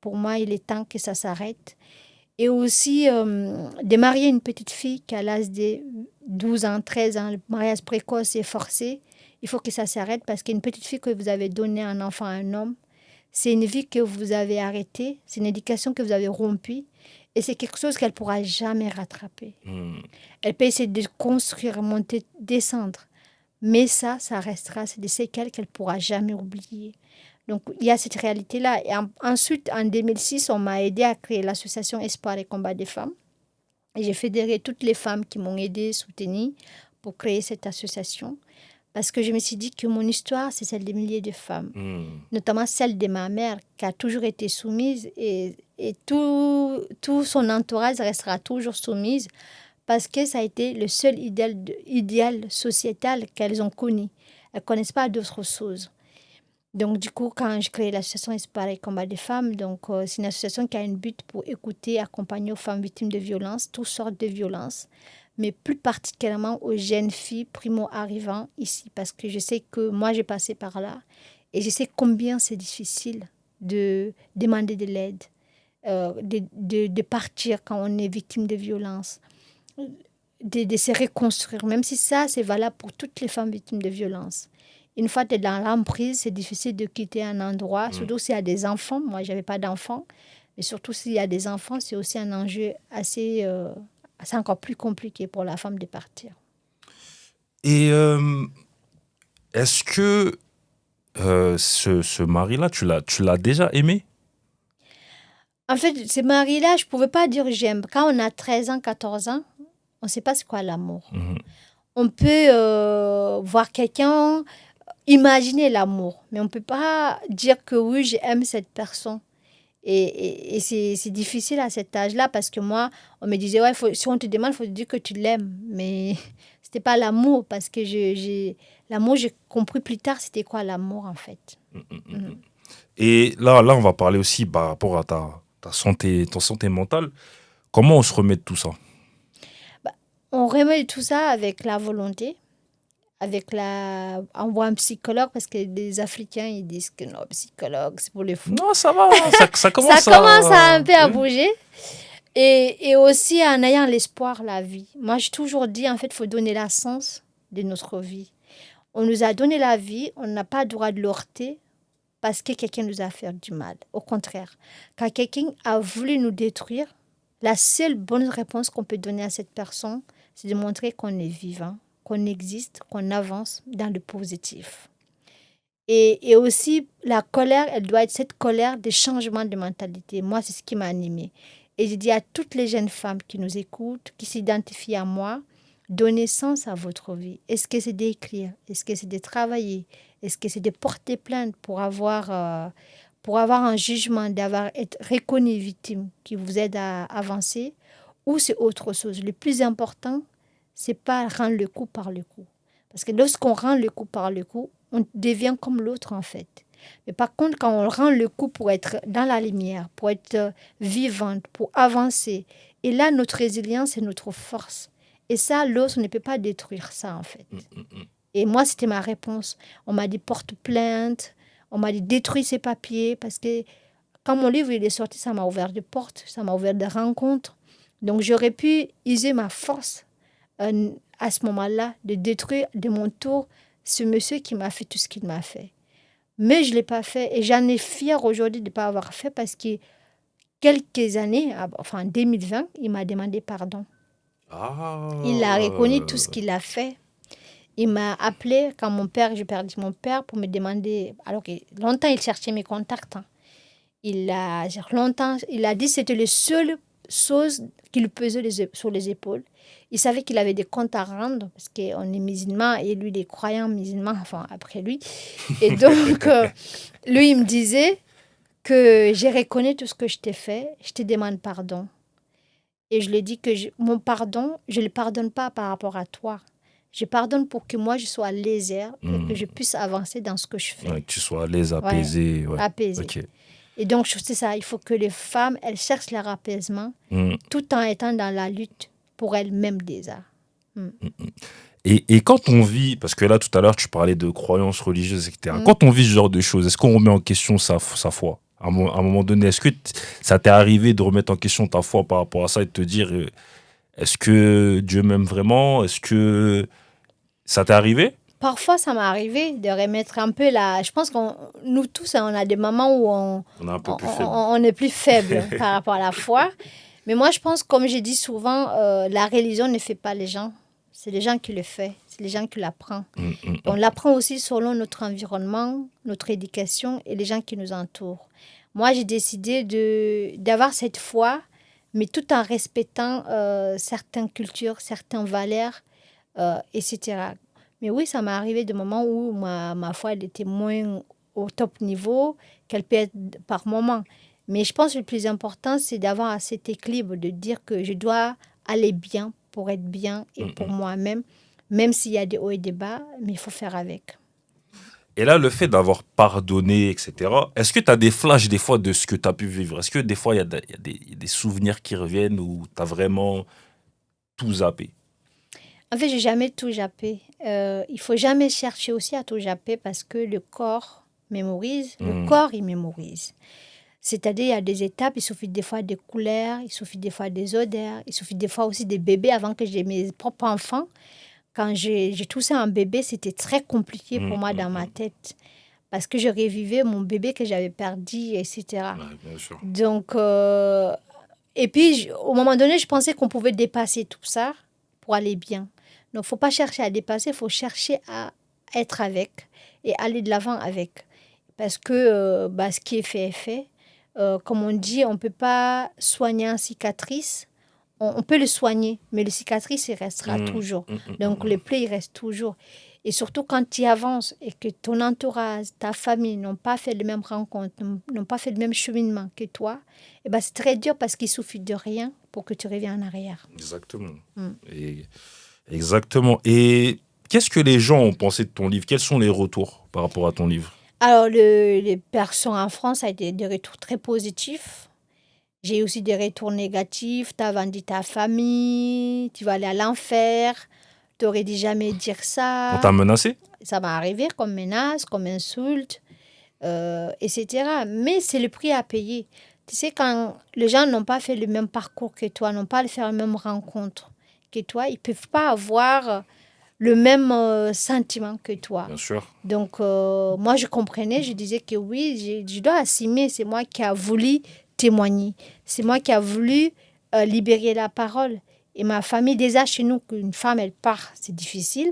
Pour moi, il est temps que ça s'arrête. Et aussi, de marier une petite fille qui a l'âge de 12 ans, 13 ans, le mariage précoce et forcé, il faut que ça s'arrête parce qu'une petite fille que vous avez donnée un enfant à un homme, c'est une vie que vous avez arrêtée, c'est une éducation que vous avez rompue et c'est quelque chose qu'elle ne pourra jamais rattraper. Elle peut essayer de construire, monter, descendre, mais ça restera, c'est des séquelles qu'elle ne pourra jamais oublier. Donc, il y a cette réalité-là. Et ensuite, en 2006, on m'a aidé à créer l'association Espoir et Combat des femmes. Et j'ai fédéré toutes les femmes qui m'ont aidé, soutenu pour créer cette association. Parce que je me suis dit que mon histoire, c'est celle des milliers de femmes. Notamment celle de ma mère, qui a toujours été soumise. Et tout son entourage restera toujours soumise. Parce que ça a été le seul idéal sociétal qu'elles ont connu. Elles ne connaissent pas d'autres choses. Donc, du coup, quand je crée l'association Espoir et Combat des femmes, c'est une association qui a un but pour écouter, accompagner aux femmes victimes de violences, toutes sortes de violences, mais plus particulièrement aux jeunes filles primo-arrivants ici, parce que je sais que moi, j'ai passé par là et je sais combien c'est difficile de demander de l'aide, de partir quand on est victime de violences, de se reconstruire, même si ça, c'est valable pour toutes les femmes victimes de violences. Une fois que tu es dans l'emprise, c'est difficile de quitter un endroit, surtout s'il y a des enfants. Moi, je n'avais pas d'enfants, mais surtout s'il y a des enfants, c'est aussi un enjeu assez encore plus compliqué pour la femme de partir. Et est-ce que ce mari-là, tu l'as déjà aimé? En fait, ce mari-là, je ne pouvais pas dire j'aime. Quand on a 13 ans, 14 ans, on ne sait pas c'est quoi l'amour. On peut voir quelqu'un, imaginer l'amour, mais on ne peut pas dire que oui, j'aime cette personne. Et c'est difficile à cet âge-là parce que moi, on me disait, ouais, si on te demande, il faut te dire que tu l'aimes. Mais C'était pas l'amour, parce que l'amour, j'ai compris plus tard c'était quoi l'amour, en fait. Et là, on va parler aussi par rapport à ta santé mentale. Comment on se remet de tout ça? Bah, on remet tout ça avec la volonté, on voit un psychologue, parce que les Africains, ils disent que non, psychologue, c'est pour les fous. Non, ça va, ça Ça commence commence un peu à ouais. bouger. Et aussi en ayant l'espoir, la vie. Moi, j'ai toujours dit, en fait, il faut donner la sens de notre vie. On nous a donné la vie, on n'a pas le droit de l'heurter parce que quelqu'un nous a fait du mal. Au contraire, quand quelqu'un a voulu nous détruire, la seule bonne réponse qu'on peut donner à cette personne, c'est de montrer qu'on est vivant, qu'on existe, qu'on avance dans le positif. Et aussi, la colère, elle doit être cette colère des changements de mentalité. Moi, c'est ce qui m'a animée. Et je dis à toutes les jeunes femmes qui nous écoutent, qui s'identifient à moi, donnez sens à votre vie. Est-ce que c'est d'écrire? Est-ce que c'est de travailler? Est-ce que c'est de porter plainte pour avoir un jugement, être reconnu victime qui vous aide à avancer? Ou c'est autre chose? Le plus important, c'est pas rendre le coup par le coup. Parce que lorsqu'on rend le coup par le coup, on devient comme l'autre, en fait. Mais par contre, quand on rend le coup pour être dans la lumière, pour être vivante, pour avancer, et là, notre résilience est notre force. Et ça, l'autre ne peut pas détruire ça, en fait. Et moi, c'était ma réponse. On m'a dit porte plainte, on m'a dit détruis ces papiers, parce que quand mon livre il est sorti, ça m'a ouvert des portes, ça m'a ouvert des rencontres. Donc, j'aurais pu user ma force à ce moment-là, de détruire de mon tour ce monsieur qui m'a fait tout ce qu'il m'a fait. Mais je ne l'ai pas fait et j'en ai fière aujourd'hui de ne pas avoir fait, parce que quelques années, enfin en 2020, il m'a demandé pardon. Il a reconnu tout ce qu'il a fait. Il m'a appelé quand j'ai perdu mon père, pour me demander, alors que longtemps il cherchait mes contacts. Il a dit que c'était le seul chose qui lui pesait sur les épaules. Il savait qu'il avait des comptes à rendre, parce qu'on est musulmans et lui, il est croyant musulman, enfin après lui. Et donc, lui, il me disait que j'ai reconnu tout ce que je t'ai fait, je te demande pardon. Et je lui ai dit que mon pardon, je ne le pardonne pas par rapport à toi. Je pardonne pour que moi, je sois légère et que je puisse avancer dans ce que je fais. Ouais, que tu sois à l'aise, apaisé. Ouais, apaisé. Okay. Et donc, c'est ça, il faut que les femmes, elles cherchent leur apaisement tout en étant dans la lutte pour elles-mêmes déjà. Et quand on vit, parce que là, tout à l'heure, tu parlais de croyances religieuses, etc. Quand on vit ce genre de choses, est-ce qu'on remet en question sa foi? À un moment donné, est-ce que ça t'est arrivé de remettre en question ta foi par rapport à ça et de te dire, est-ce que Dieu m'aime vraiment? Est-ce que ça t'est arrivé? Parfois, ça m'est arrivé de remettre un peu la... Je pense que nous tous, on a des moments où on est un peu plus faible. On est plus faible par rapport à la foi. Mais moi, je pense, comme j'ai dit souvent, la religion ne fait pas les gens. C'est les gens qui le font. C'est les gens qui l'apprennent. On l'apprend aussi selon notre environnement, notre éducation et les gens qui nous entourent. Moi, j'ai décidé d'avoir cette foi, mais tout en respectant certaines cultures, certaines valeurs, etc. Mais oui, ça m'est arrivé de moments où ma foi elle était moins au top niveau qu'elle peut être par moment. Mais je pense que le plus important, c'est d'avoir cet équilibre, de dire que je dois aller bien pour être bien et pour moi-même, même s'il y a des hauts et des bas, mais il faut faire avec. Et là, le fait d'avoir pardonné, etc., est-ce que tu as des flashs des fois de ce que tu as pu vivre? Est-ce que des fois, il y a des souvenirs qui reviennent où tu as vraiment tout zappé? En fait, j'ai jamais tout jappé. Il faut jamais chercher aussi à tout japper, parce que le corps mémorise, le corps, il mémorise. C'est-à-dire, il y a des étapes, il suffit des fois des couleurs, il suffit des fois des odeurs, il suffit des fois aussi des bébés. Avant que j'ai mes propres enfants, quand j'ai toussé un bébé, c'était très compliqué pour moi dans ma tête, parce que je revivais mon bébé que j'avais perdu, etc. Ouais, bien sûr. Donc, et puis, au moment donné, je pensais qu'on pouvait dépasser tout ça pour aller bien. Donc, il ne faut pas chercher à dépasser, il faut chercher à être avec et aller de l'avant avec. Parce que ce qui est fait est fait. Comme on dit, on ne peut pas soigner une cicatrice. On peut le soigner, mais le cicatrice, il restera toujours. Donc, le pli, il reste toujours. Et surtout, quand tu avances et que ton entourage, ta famille n'ont pas fait les mêmes rencontres, n'ont pas fait le même cheminement que toi, c'est très dur, parce qu'il suffit de rien pour que tu reviennes en arrière. Exactement. Et Exactement. Et qu'est-ce que les gens ont pensé de ton livre? Quels sont les retours par rapport à ton livre? Alors, les personnes en France, ça a été des retours très positifs. J'ai eu aussi des retours négatifs. Tu as vendu ta famille, tu vas aller à l'enfer, tu aurais dit jamais dire On ça. t'a menacé? Ça m'est arrivé comme menace, comme insulte, etc. Mais c'est le prix à payer. Tu sais, quand les gens n'ont pas fait le même parcours que toi, n'ont pas fait la même rencontre que toi, ils ne peuvent pas avoir le même sentiment que toi. Bien sûr. Donc, moi, je comprenais, je disais que oui, je dois assumer, c'est moi qui a voulu témoigner. C'est moi qui a voulu libérer la parole. Et ma famille, déjà chez nous, qu'une femme, elle part, c'est difficile.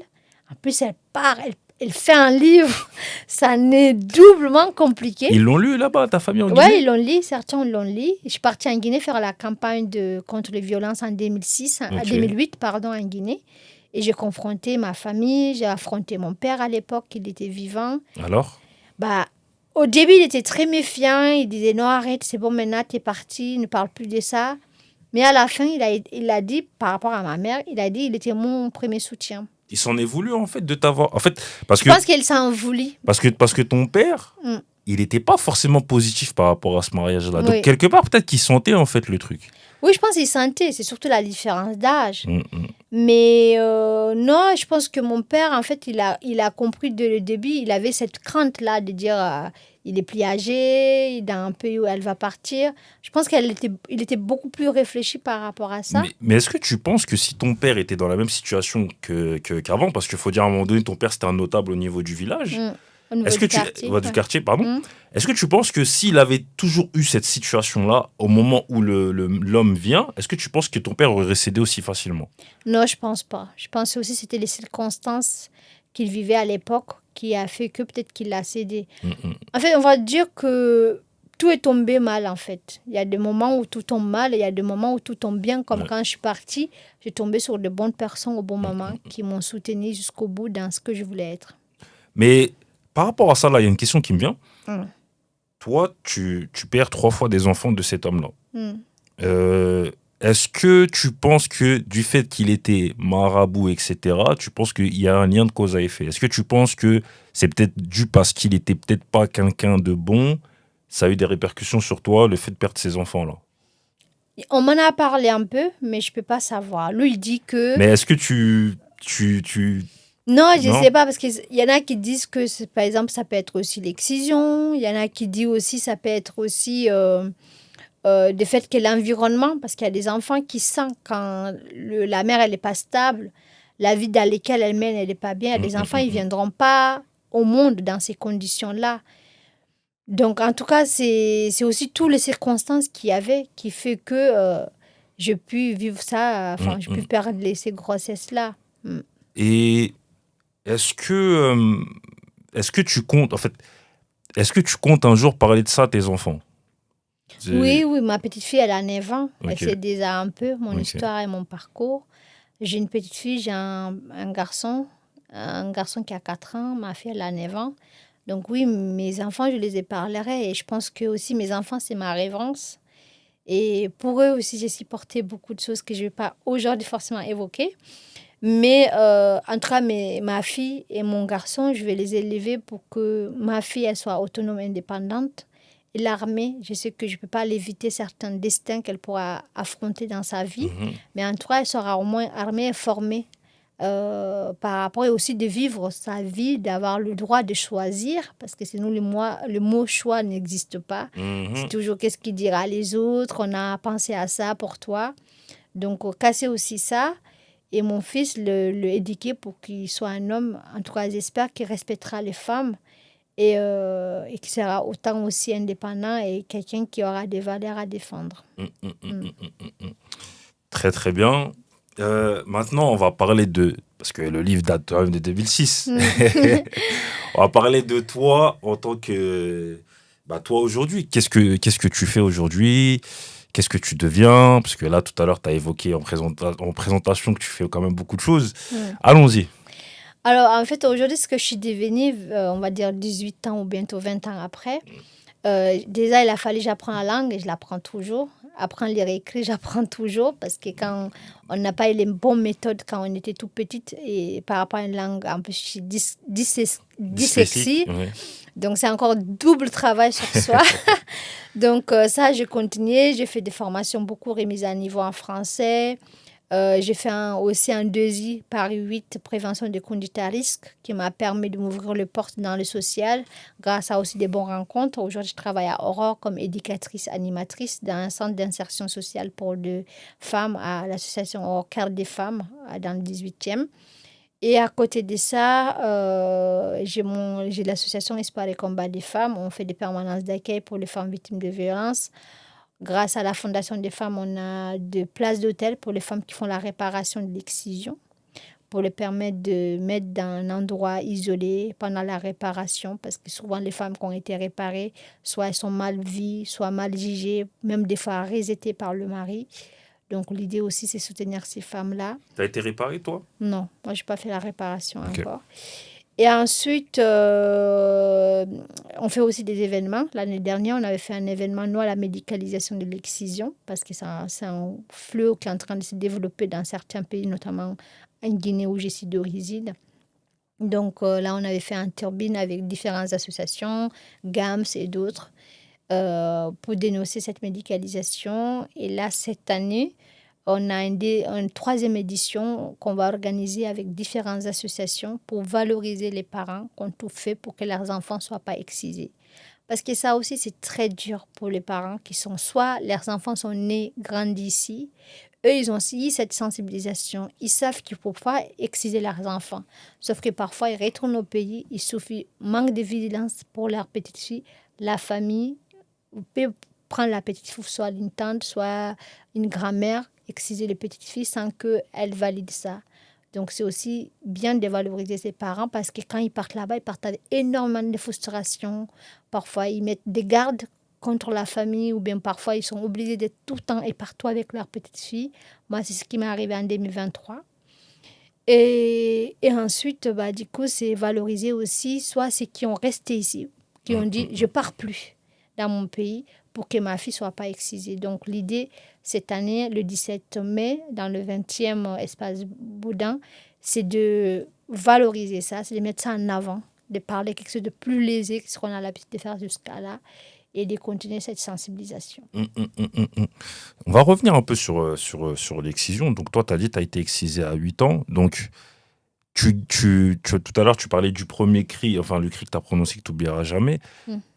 En plus, elle part, elle fait un livre, ça n'est doublement compliqué. Ils l'ont lu là-bas, ta famille en Oui, Guinée? ils l'ont lu, certains l'ont lu. Je suis partie en Guinée faire la campagne contre les violences en 2006, Ok. 2008, pardon, en Guinée. Et j'ai confronté ma famille, j'ai affronté mon père à l'époque, il était vivant. Alors? Bah, au début, il était très méfiant, il disait non, arrête, c'est bon, maintenant, t'es parti, ne parle plus de ça. Mais à la fin, il a dit, par rapport à ma mère, il a dit il était mon premier soutien. Il s'en est voulu en fait de t'avoir. En fait, parce Je que, pense qu'il s'en voulait. parce que ton père, Mm. il n'était pas forcément positif par rapport à ce mariage-là. Donc, Oui. quelque part, peut-être qu'il sentait en fait le truc. Oui, je pense qu'il sentait, c'est surtout la différence d'âge. Mm, mm. Mais non, je pense que mon père, en fait, il a compris dès le début, il avait cette crainte-là de dire il est plus âgé, il est dans un pays où elle va partir. Je pense il était beaucoup plus réfléchi par rapport à ça. Mais est-ce que tu penses que si ton père était dans la même situation qu'avant, parce qu'il faut dire à un moment donné, ton père c'était un notable au niveau du village, Au niveau est-ce que du quartier. du quartier, pardon, Mm. est-ce que tu penses que s'il avait toujours eu cette situation-là au moment où l'homme vient, est-ce que tu penses que ton père aurait cédé aussi facilement? Non, je pense pas. Je pense aussi que c'était les circonstances qu'il vivait à l'époque qui a fait que peut-être qu'il a cédé. Mm, mm. En fait, on va dire que tout est tombé mal, en fait. Il y a des moments où tout tombe mal et il y a des moments où tout tombe bien. Comme Ouais. quand je suis partie, j'ai tombé sur de bonnes personnes au bon moment qui m'ont soutenu jusqu'au bout dans ce que je voulais être. Mais par rapport à ça, là, il y a une question qui me vient. Mm. Toi, tu perds 3 fois des enfants de cet homme-là. Mm. Est-ce que tu penses que du fait qu'il était marabout, etc., tu penses qu'il y a un lien de cause à effet? Est-ce que tu penses que c'est peut-être dû parce qu'il était peut-être pas quelqu'un de bon, ça a eu des répercussions sur toi, le fait de perdre ces enfants-là? On m'en a parlé un peu, mais je ne peux pas savoir. Lui, il dit que... Mais est-ce que Non, je ne Non? sais pas, parce qu'il y en a qui disent que, par exemple, ça peut être aussi l'excision. Il y en a qui disent aussi ça peut être aussi le fait que l'environnement, parce qu'il y a des enfants qui sentent quand la mère, elle n'est pas stable, la vie dans laquelle elle mène, elle n'est pas bien. Il y a des enfants, ils ne viendront pas au monde dans ces conditions-là. Donc, en tout cas, c'est aussi toutes les circonstances qu'il y avait qui fait que j'ai pu vivre ça, enfin, j'ai pu perdre ces grossesses-là. Et est-ce que tu comptes, en fait, est-ce que tu comptes un jour parler de ça à tes enfants? Oui, ma petite fille, elle a 9 ans. Elle Ok. sait déjà un peu mon Ok. histoire et mon parcours. J'ai une petite fille, j'ai un garçon qui a 4 ans. Ma fille, elle a 9 ans. Donc oui, mes enfants, je les épargnerai. Et je pense que aussi mes enfants, c'est ma révérence. Et pour eux aussi, j'ai supporté beaucoup de choses que je ne vais pas aujourd'hui forcément évoquer. Mais en tout cas, ma fille et mon garçon, je vais les élever pour que ma fille elle soit autonome, indépendante. Et l'armée, je sais que je ne peux pas l'éviter certains destins qu'elle pourra affronter dans sa vie. Mais en tout cas, elle sera au moins armée et formée par rapport et aussi de vivre sa vie, d'avoir le droit de choisir. Parce que sinon, le mot choix n'existe pas. C'est toujours qu'est-ce qu'il dira les autres. On a pensé à ça pour toi. Donc, casser aussi ça. Et mon fils, le éduquer pour qu'il soit un homme, en tout cas, j'espère qu'il respectera les femmes et qu'il sera autant aussi indépendant et quelqu'un qui aura des valeurs à défendre. Très, très bien. Maintenant, on va parler parce que le livre date quand même de 2006. On va parler de toi en tant que... toi aujourd'hui. Qu'est-ce que tu fais aujourd'hui? Qu'est-ce que tu deviens? Parce que là, tout à l'heure, tu as évoqué en présentation que tu fais quand même beaucoup de choses. Allons-y. Alors, en fait, aujourd'hui, ce que je suis devenue, on va dire 18 ans ou bientôt 20 ans après, déjà, il a fallu que j'apprenne la langue et je l'apprends toujours. apprendre à lire et écrire, j'apprends toujours parce que quand on n'a pas eu les bonnes méthodes quand on était tout petite et par rapport à une langue, en plus, je suis dyslexie. Ouais. Donc, c'est encore double travail sur soi. Donc, ça, j'ai continué. J'ai fait des formations beaucoup remises à niveau en français. J'ai fait aussi un 2I Paris 8, prévention des conduites à risque, qui m'a permis de m'ouvrir les portes dans le social grâce à aussi des bonnes rencontres. Aujourd'hui, je travaille à Aurore comme éducatrice animatrice dans un centre d'insertion sociale pour les femmes à l'association Aurore Cœur des femmes dans le 18e. Et à côté de ça, j'ai l'association Espoir et Combat des femmes. On fait des permanences d'accueil pour les femmes victimes de violences. Grâce à la Fondation des femmes, on a des places d'hôtel pour les femmes qui font la réparation de l'excision, pour les permettre de mettre dans un endroit isolé pendant la réparation, parce que souvent les femmes qui ont été réparées, soit elles sont mal vues, soit mal jugées, même des fois rejetées par le mari. Donc l'idée aussi, c'est soutenir ces femmes-là. Tu as été réparée, toi? Non, moi, je n'ai pas fait la réparation Ok. encore. Et ensuite, on fait aussi des événements. L'année dernière, on avait fait un événement, nous, à la médicalisation de l'excision, parce que c'est un fléau qui est en train de se développer dans certains pays, notamment en Guinée où je suis d'origine. Donc là, on avait fait un turbine avec différentes associations, GAMS et d'autres, pour dénoncer cette médicalisation. Et là, cette année, on a une troisième édition qu'on va organiser avec différentes associations pour valoriser les parents qui ont tout fait pour que leurs enfants ne soient pas excisés. Parce que ça aussi, c'est très dur pour les parents qui sont soit leurs enfants sont nés, grandis ici. Eux, ils ont aussi cette sensibilisation. Ils savent qu'il ne faut pas exciser leurs enfants. Sauf que parfois, ils retournent au pays. Il suffit manque de vigilance pour leur petite fille. La famille peut prendre la petite fille, soit une tante, soit une grand-mère, exciser les petites filles sans qu'elles valident ça. Donc, c'est aussi bien de valoriser ses parents parce que quand ils partent là-bas, ils partent avec énormément de frustration. Parfois, ils mettent des gardes contre la famille ou bien parfois, ils sont obligés d'être tout le temps et partout avec leur petite fille. Moi, c'est ce qui m'est arrivé en 2023. Et ensuite, du coup, c'est valoriser aussi soit ceux qui ont resté ici, qui ont dit « je ne pars plus dans mon pays » pour que ma fille ne soit pas excisée. Donc, l'idée, cette année, le 17 mai, dans le 20e espace Boudin, c'est de valoriser ça, c'est de mettre ça en avant, de parler quelque chose de plus léger que ce qu'on a l'habitude de faire jusqu'à là et de continuer cette sensibilisation. On va revenir un peu sur l'excision. Donc, toi, tu as dit que tu as été excisée à 8 ans. Donc, tout à l'heure, tu parlais du premier cri, enfin, le cri que tu as prononcé que tu n'oublieras jamais.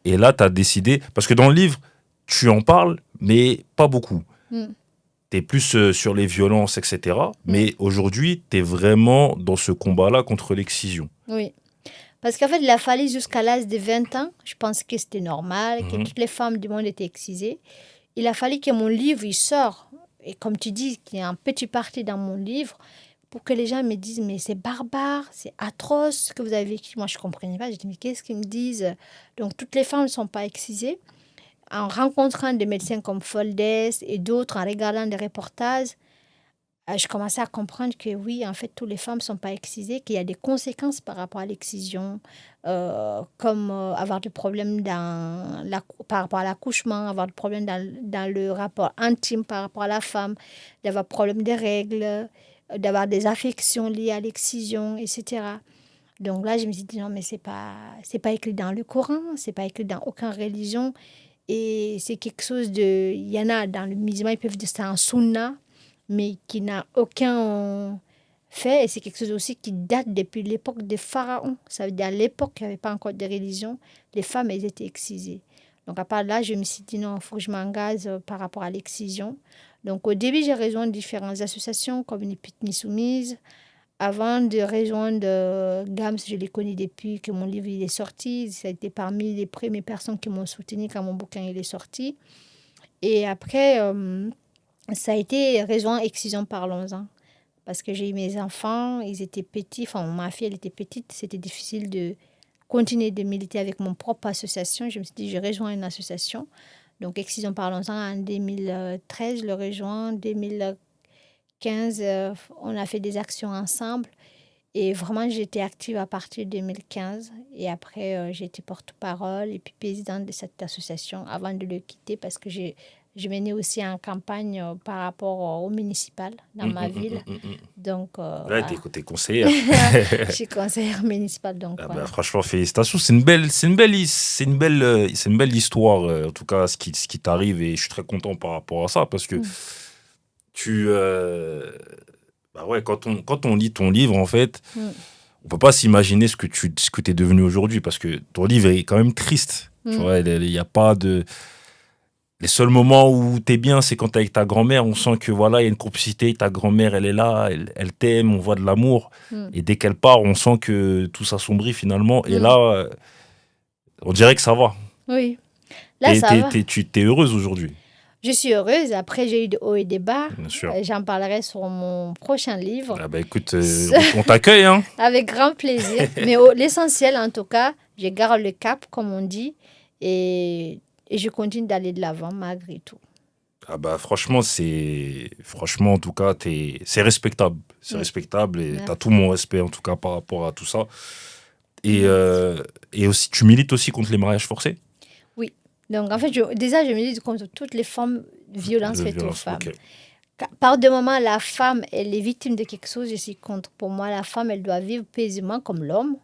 Et là, tu as décidé, parce que dans le livre, tu en parles, mais pas beaucoup. Tu es plus sur les violences, etc. Mais aujourd'hui, tu es vraiment dans ce combat-là contre l'excision. Oui. Parce qu'en fait, il a fallu jusqu'à l'âge de 20 ans, je pense que c'était normal, que toutes les femmes du monde étaient excisées. Il a fallu que mon livre, il sort. Et comme tu dis, qu'il y a un petit parti dans mon livre pour que les gens me disent, mais c'est barbare, c'est atroce ce que vous avez vécu. Moi, je ne comprenais pas. Je dis, mais qu'est-ce qu'ils me disent? Donc, toutes les femmes ne sont pas excisées. En rencontrant des médecins comme Foldes et d'autres, en regardant des reportages, je commençais à comprendre que oui, en fait, toutes les femmes ne sont pas excisées, qu'il y a des conséquences par rapport à l'excision, comme avoir des problèmes par rapport à l'accouchement, avoir des problèmes dans le rapport intime par rapport à la femme, d'avoir des problèmes de règles, d'avoir des affections liées à l'excision, etc. Donc là, je me suis dit, non, mais c'est pas écrit dans le Coran, c'est pas écrit dans aucune religion, et c'est quelque chose de... Il y en a dans le musulman, ils peuvent dire que c'est un sunnah, mais qui n'a aucun fait. Et c'est quelque chose aussi qui date depuis l'époque des pharaons. Ça veut dire à l'époque, il n'y avait pas encore de religion. Les femmes, elles étaient excisées. Donc, à part là, je me suis dit, non, il faut que je m'engage par rapport à l'excision. Donc, au début, j'ai rejoint différentes associations comme les Pitni Soumises. Avant de rejoindre GAMS, je les connais depuis que mon livre il est sorti. Ça a été parmi les premières personnes qui m'ont soutenu quand mon bouquin il est sorti. Et après... ça a été rejoint Excision Parlons-en. Parce que j'ai eu mes enfants, ils étaient petits. Enfin, ma fille, elle était petite. C'était difficile de continuer de militer avec mon propre association. Je me suis dit, je rejoins une association. Donc, Excision Parlons-en, en 2013, je le rejoins. En 2015, on a fait des actions ensemble. Et vraiment, j'étais active à partir de 2015. Et après, j'ai été porte-parole et puis présidente de cette association avant de le quitter parce que je menais aussi en campagne par rapport au municipal dans ma ville. Donc, là, t'es conseillère. Je suis conseillère municipale, donc Ah voilà. bah, franchement, félicitations. C'est une belle histoire, en tout cas, ce qui t'arrive, et je suis très content par rapport à ça, parce que tu, bah ouais, quand on lit ton livre, en fait, on peut pas s'imaginer ce que t'es devenu aujourd'hui, parce que ton livre est quand même triste. Tu vois, il y a pas de. Les seuls moments où t'es bien, c'est quand t'es avec ta grand-mère. On sent que voilà, il y a une complicité. Ta grand-mère, elle est là, elle t'aime, on voit de l'amour. Et dès qu'elle part, on sent que tout s'assombrit finalement. Et là, on dirait que ça va. Oui, là, ça va. Tu t'es heureuse aujourd'hui. Je suis heureuse. Après, j'ai eu des hauts et des bas. Bien sûr. J'en parlerai sur mon prochain livre. Ah bah écoute, on t'accueille, hein. Avec grand plaisir. Mais l'essentiel, en tout cas, je garde le cap, comme on dit, et je continue d'aller de l'avant malgré tout. Ah bah franchement, en tout cas, c'est respectable. C'est respectable, et t'as tout mon respect en tout cas par rapport à tout ça. Et aussi, tu milites aussi contre les mariages forcés? Oui. Donc en fait, je milite contre toutes les formes de violence faites aux femmes. Okay. Par de moments, la femme, elle est victime de quelque chose, je suis contre. Pour moi, la femme, elle doit vivre paisiblement comme l'homme,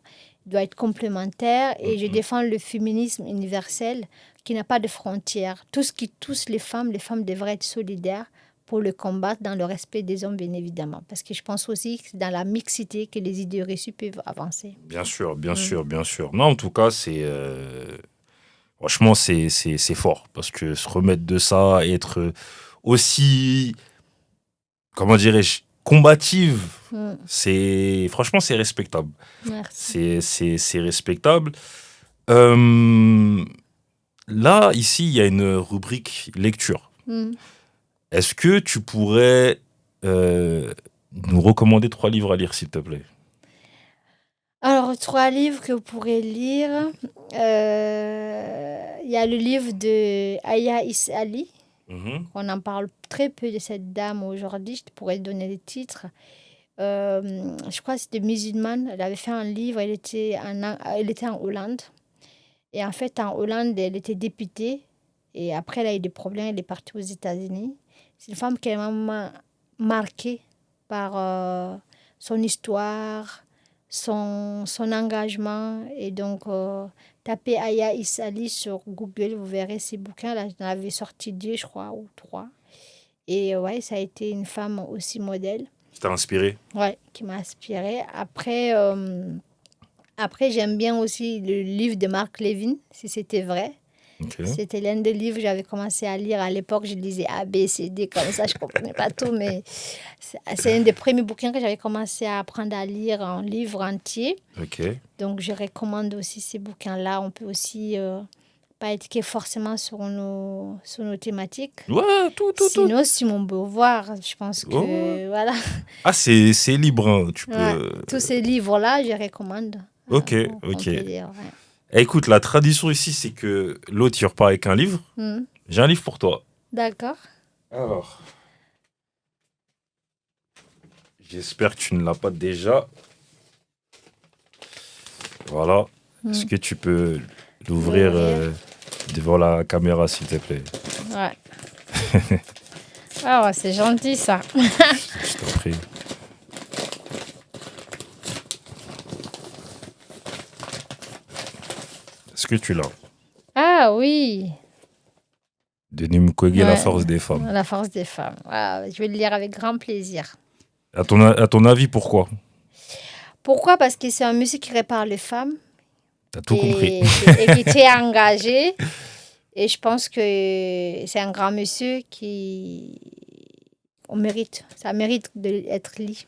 doit être complémentaire, et je défends le féminisme universel qui n'a pas de frontières. Tout ce qui touche les femmes devraient être solidaires pour le combattre dans le respect des hommes, bien évidemment. Parce que je pense aussi que c'est dans la mixité que les idées reçues peuvent avancer. Bien sûr. Non, en tout cas, franchement, c'est fort. Parce que se remettre de ça et être aussi, comment dirais-je, combative, franchement, c'est respectable. Merci. C'est respectable. Là, ici, il y a une rubrique lecture. Est-ce que tu pourrais nous recommander 3 livres à lire, s'il te plaît? Alors, 3 livres que vous pourrez lire. Il y a le livre de Aya Issa Ali. On en parle très peu de cette dame aujourd'hui. Je pourrais te donner les titres. Je crois que c'était musulmane. Elle avait fait un livre. Elle était en Hollande. Et en fait, en Hollande, elle était députée. Et après, elle a eu des problèmes. Elle est partie aux États-Unis. C'est une femme qui est vraiment marquée par son histoire, son engagement. Et donc, tapez Aya Issa Ali sur Google, vous verrez ses bouquins. Là, j'en avais sorti 2, je crois, ou 3. Et ouais, ça a été une femme aussi modèle. Qui t'a inspiré? Ouais, qui m'a inspirée. Après, j'aime bien aussi le livre de Mark Levin, si c'était vrai. Okay. C'était l'un des livres que j'avais commencé à lire. À l'époque, je lisais A, B, C, D, comme ça, je ne comprenais pas tout, mais c'est un des premiers bouquins que j'avais commencé à apprendre à lire en livre entier. Okay. Donc, je recommande aussi ces bouquins-là. On peut aussi pas être que forcément sur nos thématiques. Ouais, Sinon, Simone Beauvoir, je pense que, voilà. Ah, c'est libre, hein. Tu peux... Tous ces livres-là, je recommande. Ok. Lire, Écoute, la tradition ici, c'est que l'autre, il repart avec un livre. J'ai un livre pour toi. D'accord. Alors, j'espère que tu ne l'as pas déjà. Voilà. Est-ce que tu peux l'ouvrir devant la caméra, s'il te plaît? Ouais. Ah, c'est gentil, ça. Je t'en prie. Est-ce que tu l'as? Ah oui. Denis Mukwege, La force des femmes. La force des femmes. Ah, je vais le lire avec grand plaisir. À ton avis, pourquoi? Pourquoi? Parce que c'est un monsieur qui répare les femmes. T'as tout compris. Et qui était engagé. Et je pense que c'est un grand monsieur ça mérite d'être lu.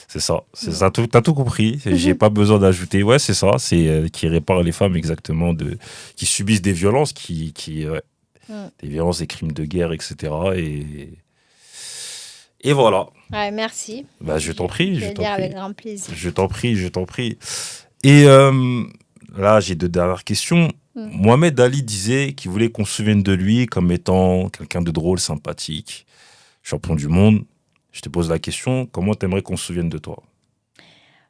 C'est ça. T'as tout compris. J'ai pas besoin d'ajouter. Ouais, c'est ça. C'est qui répare les femmes exactement qui subissent des violences, des violences, des crimes de guerre, etc. Et voilà. Ouais, merci. Bah, je t'en prie. Je vais lire avec grand plaisir. Je t'en prie. Et là, j'ai 2 dernières questions. Mohamed Ali disait qu'il voulait qu'on se souvienne de lui comme étant quelqu'un de drôle, sympathique, champion du monde. Je te pose la question, comment t'aimerais qu'on se souvienne de toi?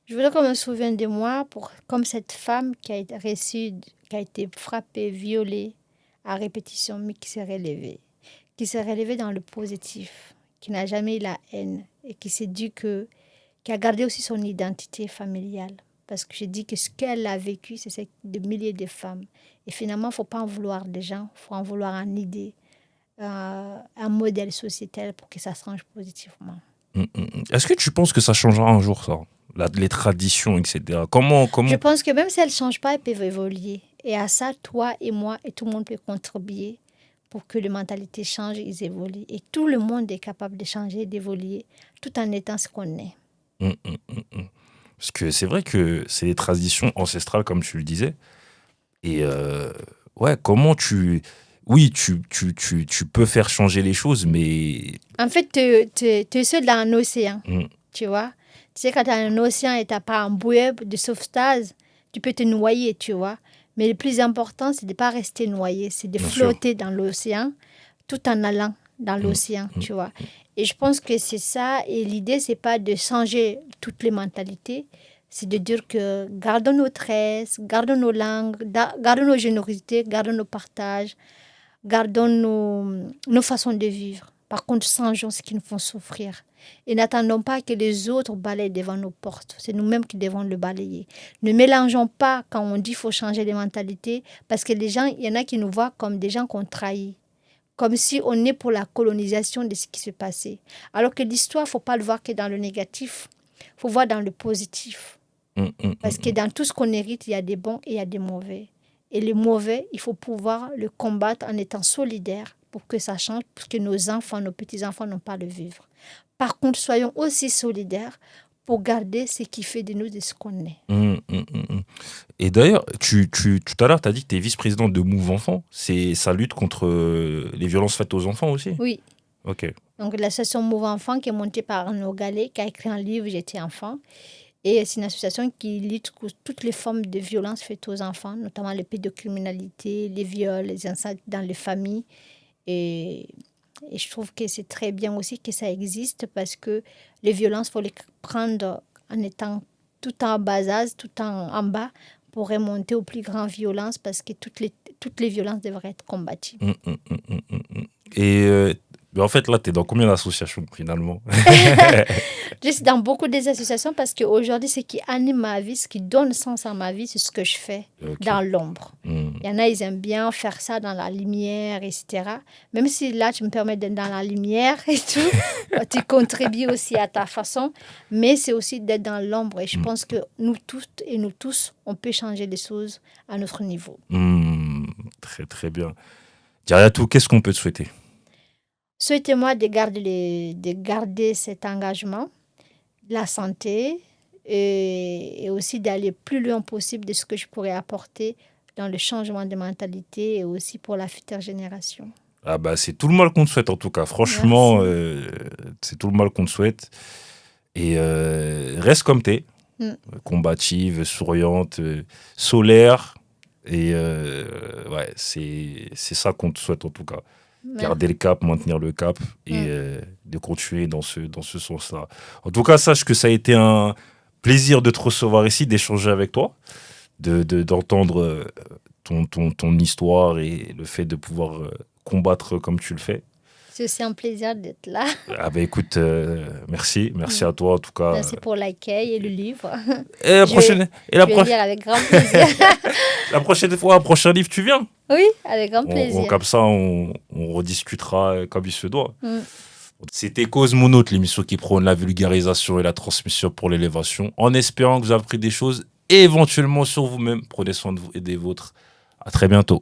Je voudrais qu'on me souvienne de moi comme cette femme qui a été frappée, violée à répétition, mais qui s'est relevée, qui s'est relevé dans le positif, qui n'a jamais eu la haine et qui s'est dit qui a gardé aussi son identité familiale. Parce que je dis que ce qu'elle a vécu, c'est de milliers de femmes. Et finalement, il ne faut pas en vouloir des gens, il faut en vouloir une idée, un modèle sociétal pour que ça se change positivement. Est-ce que tu penses que ça changera un jour, ça? Les traditions, etc. Comment... Je pense que même si elles ne changent pas, elles peuvent évoluer. Et à ça, toi et moi et tout le monde peut contribuer pour que les mentalités changent, ils évoluent. Et tout le monde est capable de changer, d'évoluer, tout en étant ce qu'on est. Parce que c'est vrai que c'est des traditions ancestrales, comme tu le disais. Et ouais, comment tu... Oui, tu peux faire changer les choses, mais... En fait, tu es seul dans un océan, tu vois. Tu sais, quand tu as un océan et tu n'as pas un bouée de sauvetage, tu peux te noyer, tu vois. Mais le plus important, c'est de ne pas rester noyé, c'est de flotter dans l'océan tout en allant dans l'océan, tu vois. Et je pense que c'est ça. Et l'idée, ce n'est pas de changer toutes les mentalités. C'est de dire que gardons nos tresses, gardons nos langues, gardons nos générosités, gardons nos partages, gardons nos façons de vivre. Par contre, changeons ce qui nous font souffrir. Et n'attendons pas que les autres balayent devant nos portes. C'est nous-mêmes qui devons le balayer. Ne mélangeons pas quand on dit qu'il faut changer les mentalités, parce que les gens, il y en a qui nous voient comme des gens qu'on trahit. Comme si on est pour la colonisation de ce qui s'est passé. Alors que l'histoire, il ne faut pas le voir que dans le négatif. Il faut voir dans le positif. Parce que dans tout ce qu'on hérite, il y a des bons et il y a des mauvais. Et les mauvais, il faut pouvoir le combattre en étant solidaire pour que ça change, pour que nos enfants, nos petits-enfants n'ont pas à le vivre. Par contre, soyons aussi solidaires pour garder ce qui fait de nous de ce qu'on est. Et d'ailleurs, tout à l'heure, tu as dit que tu es vice-présidente de Move Enfants. Ça lutte contre les violences faites aux enfants aussi? Oui. Ok. Donc, l'association Move Enfants qui est montée par Arnaud Gallet, qui a écrit un livre « J'étais enfant ». Et c'est une association qui lutte contre toutes les formes de violences faites aux enfants, notamment les pédocriminalités, les viols, les incestes dans les familles. Et je trouve que c'est très bien aussi que ça existe parce que les violences, il faut les prendre en étant tout en bas âge, tout en bas, pour remonter aux plus grandes violences parce que toutes les violences devraient être combattues. Et en fait, là, tu es dans combien d'associations finalement? Je suis dans beaucoup des associations parce qu'aujourd'hui, ce qui anime ma vie, ce qui donne sens à ma vie, c'est ce que je fais dans l'ombre. Il y en a, ils aiment bien faire ça dans la lumière, etc. Même si là, tu me permets d'être dans la lumière et tout, tu contribues aussi à ta façon, mais c'est aussi d'être dans l'ombre. Et je pense que nous toutes et nous tous, on peut changer les choses à notre niveau. Très, très bien. Djariatou, qu'est-ce qu'on peut te souhaiter? Souhaitez-moi de garder cet engagement, la santé et aussi d'aller plus loin possible de ce que je pourrais apporter dans le changement de mentalité et aussi pour la future génération. Ah bah, c'est tout le mal qu'on te souhaite en tout cas. Franchement, c'est tout le mal qu'on te souhaite. Et reste comme t'es, combative, souriante, solaire. Et ouais, c'est ça qu'on te souhaite en tout cas. Garder le cap, maintenir le cap et de continuer dans ce sens-là. En tout cas, sache que ça a été un plaisir de te recevoir ici, d'échanger avec toi, d'entendre ton histoire et le fait de pouvoir combattre comme tu le fais. C'est aussi un plaisir d'être là. Ah bah écoute, merci à toi en tout cas. Merci pour l'accueil et le livre. Et la prochaine, je vais lire avec grand plaisir. La prochaine fois, un prochain livre, tu viens? Oui, avec grand plaisir. Comme ça, on rediscutera comme il se doit. C'était Cause Monote, l'émission qui prône la vulgarisation et la transmission pour l'élévation, en espérant que vous avez appris des choses et éventuellement sur vous-même. Prenez soin de vous et des vôtres. À très bientôt.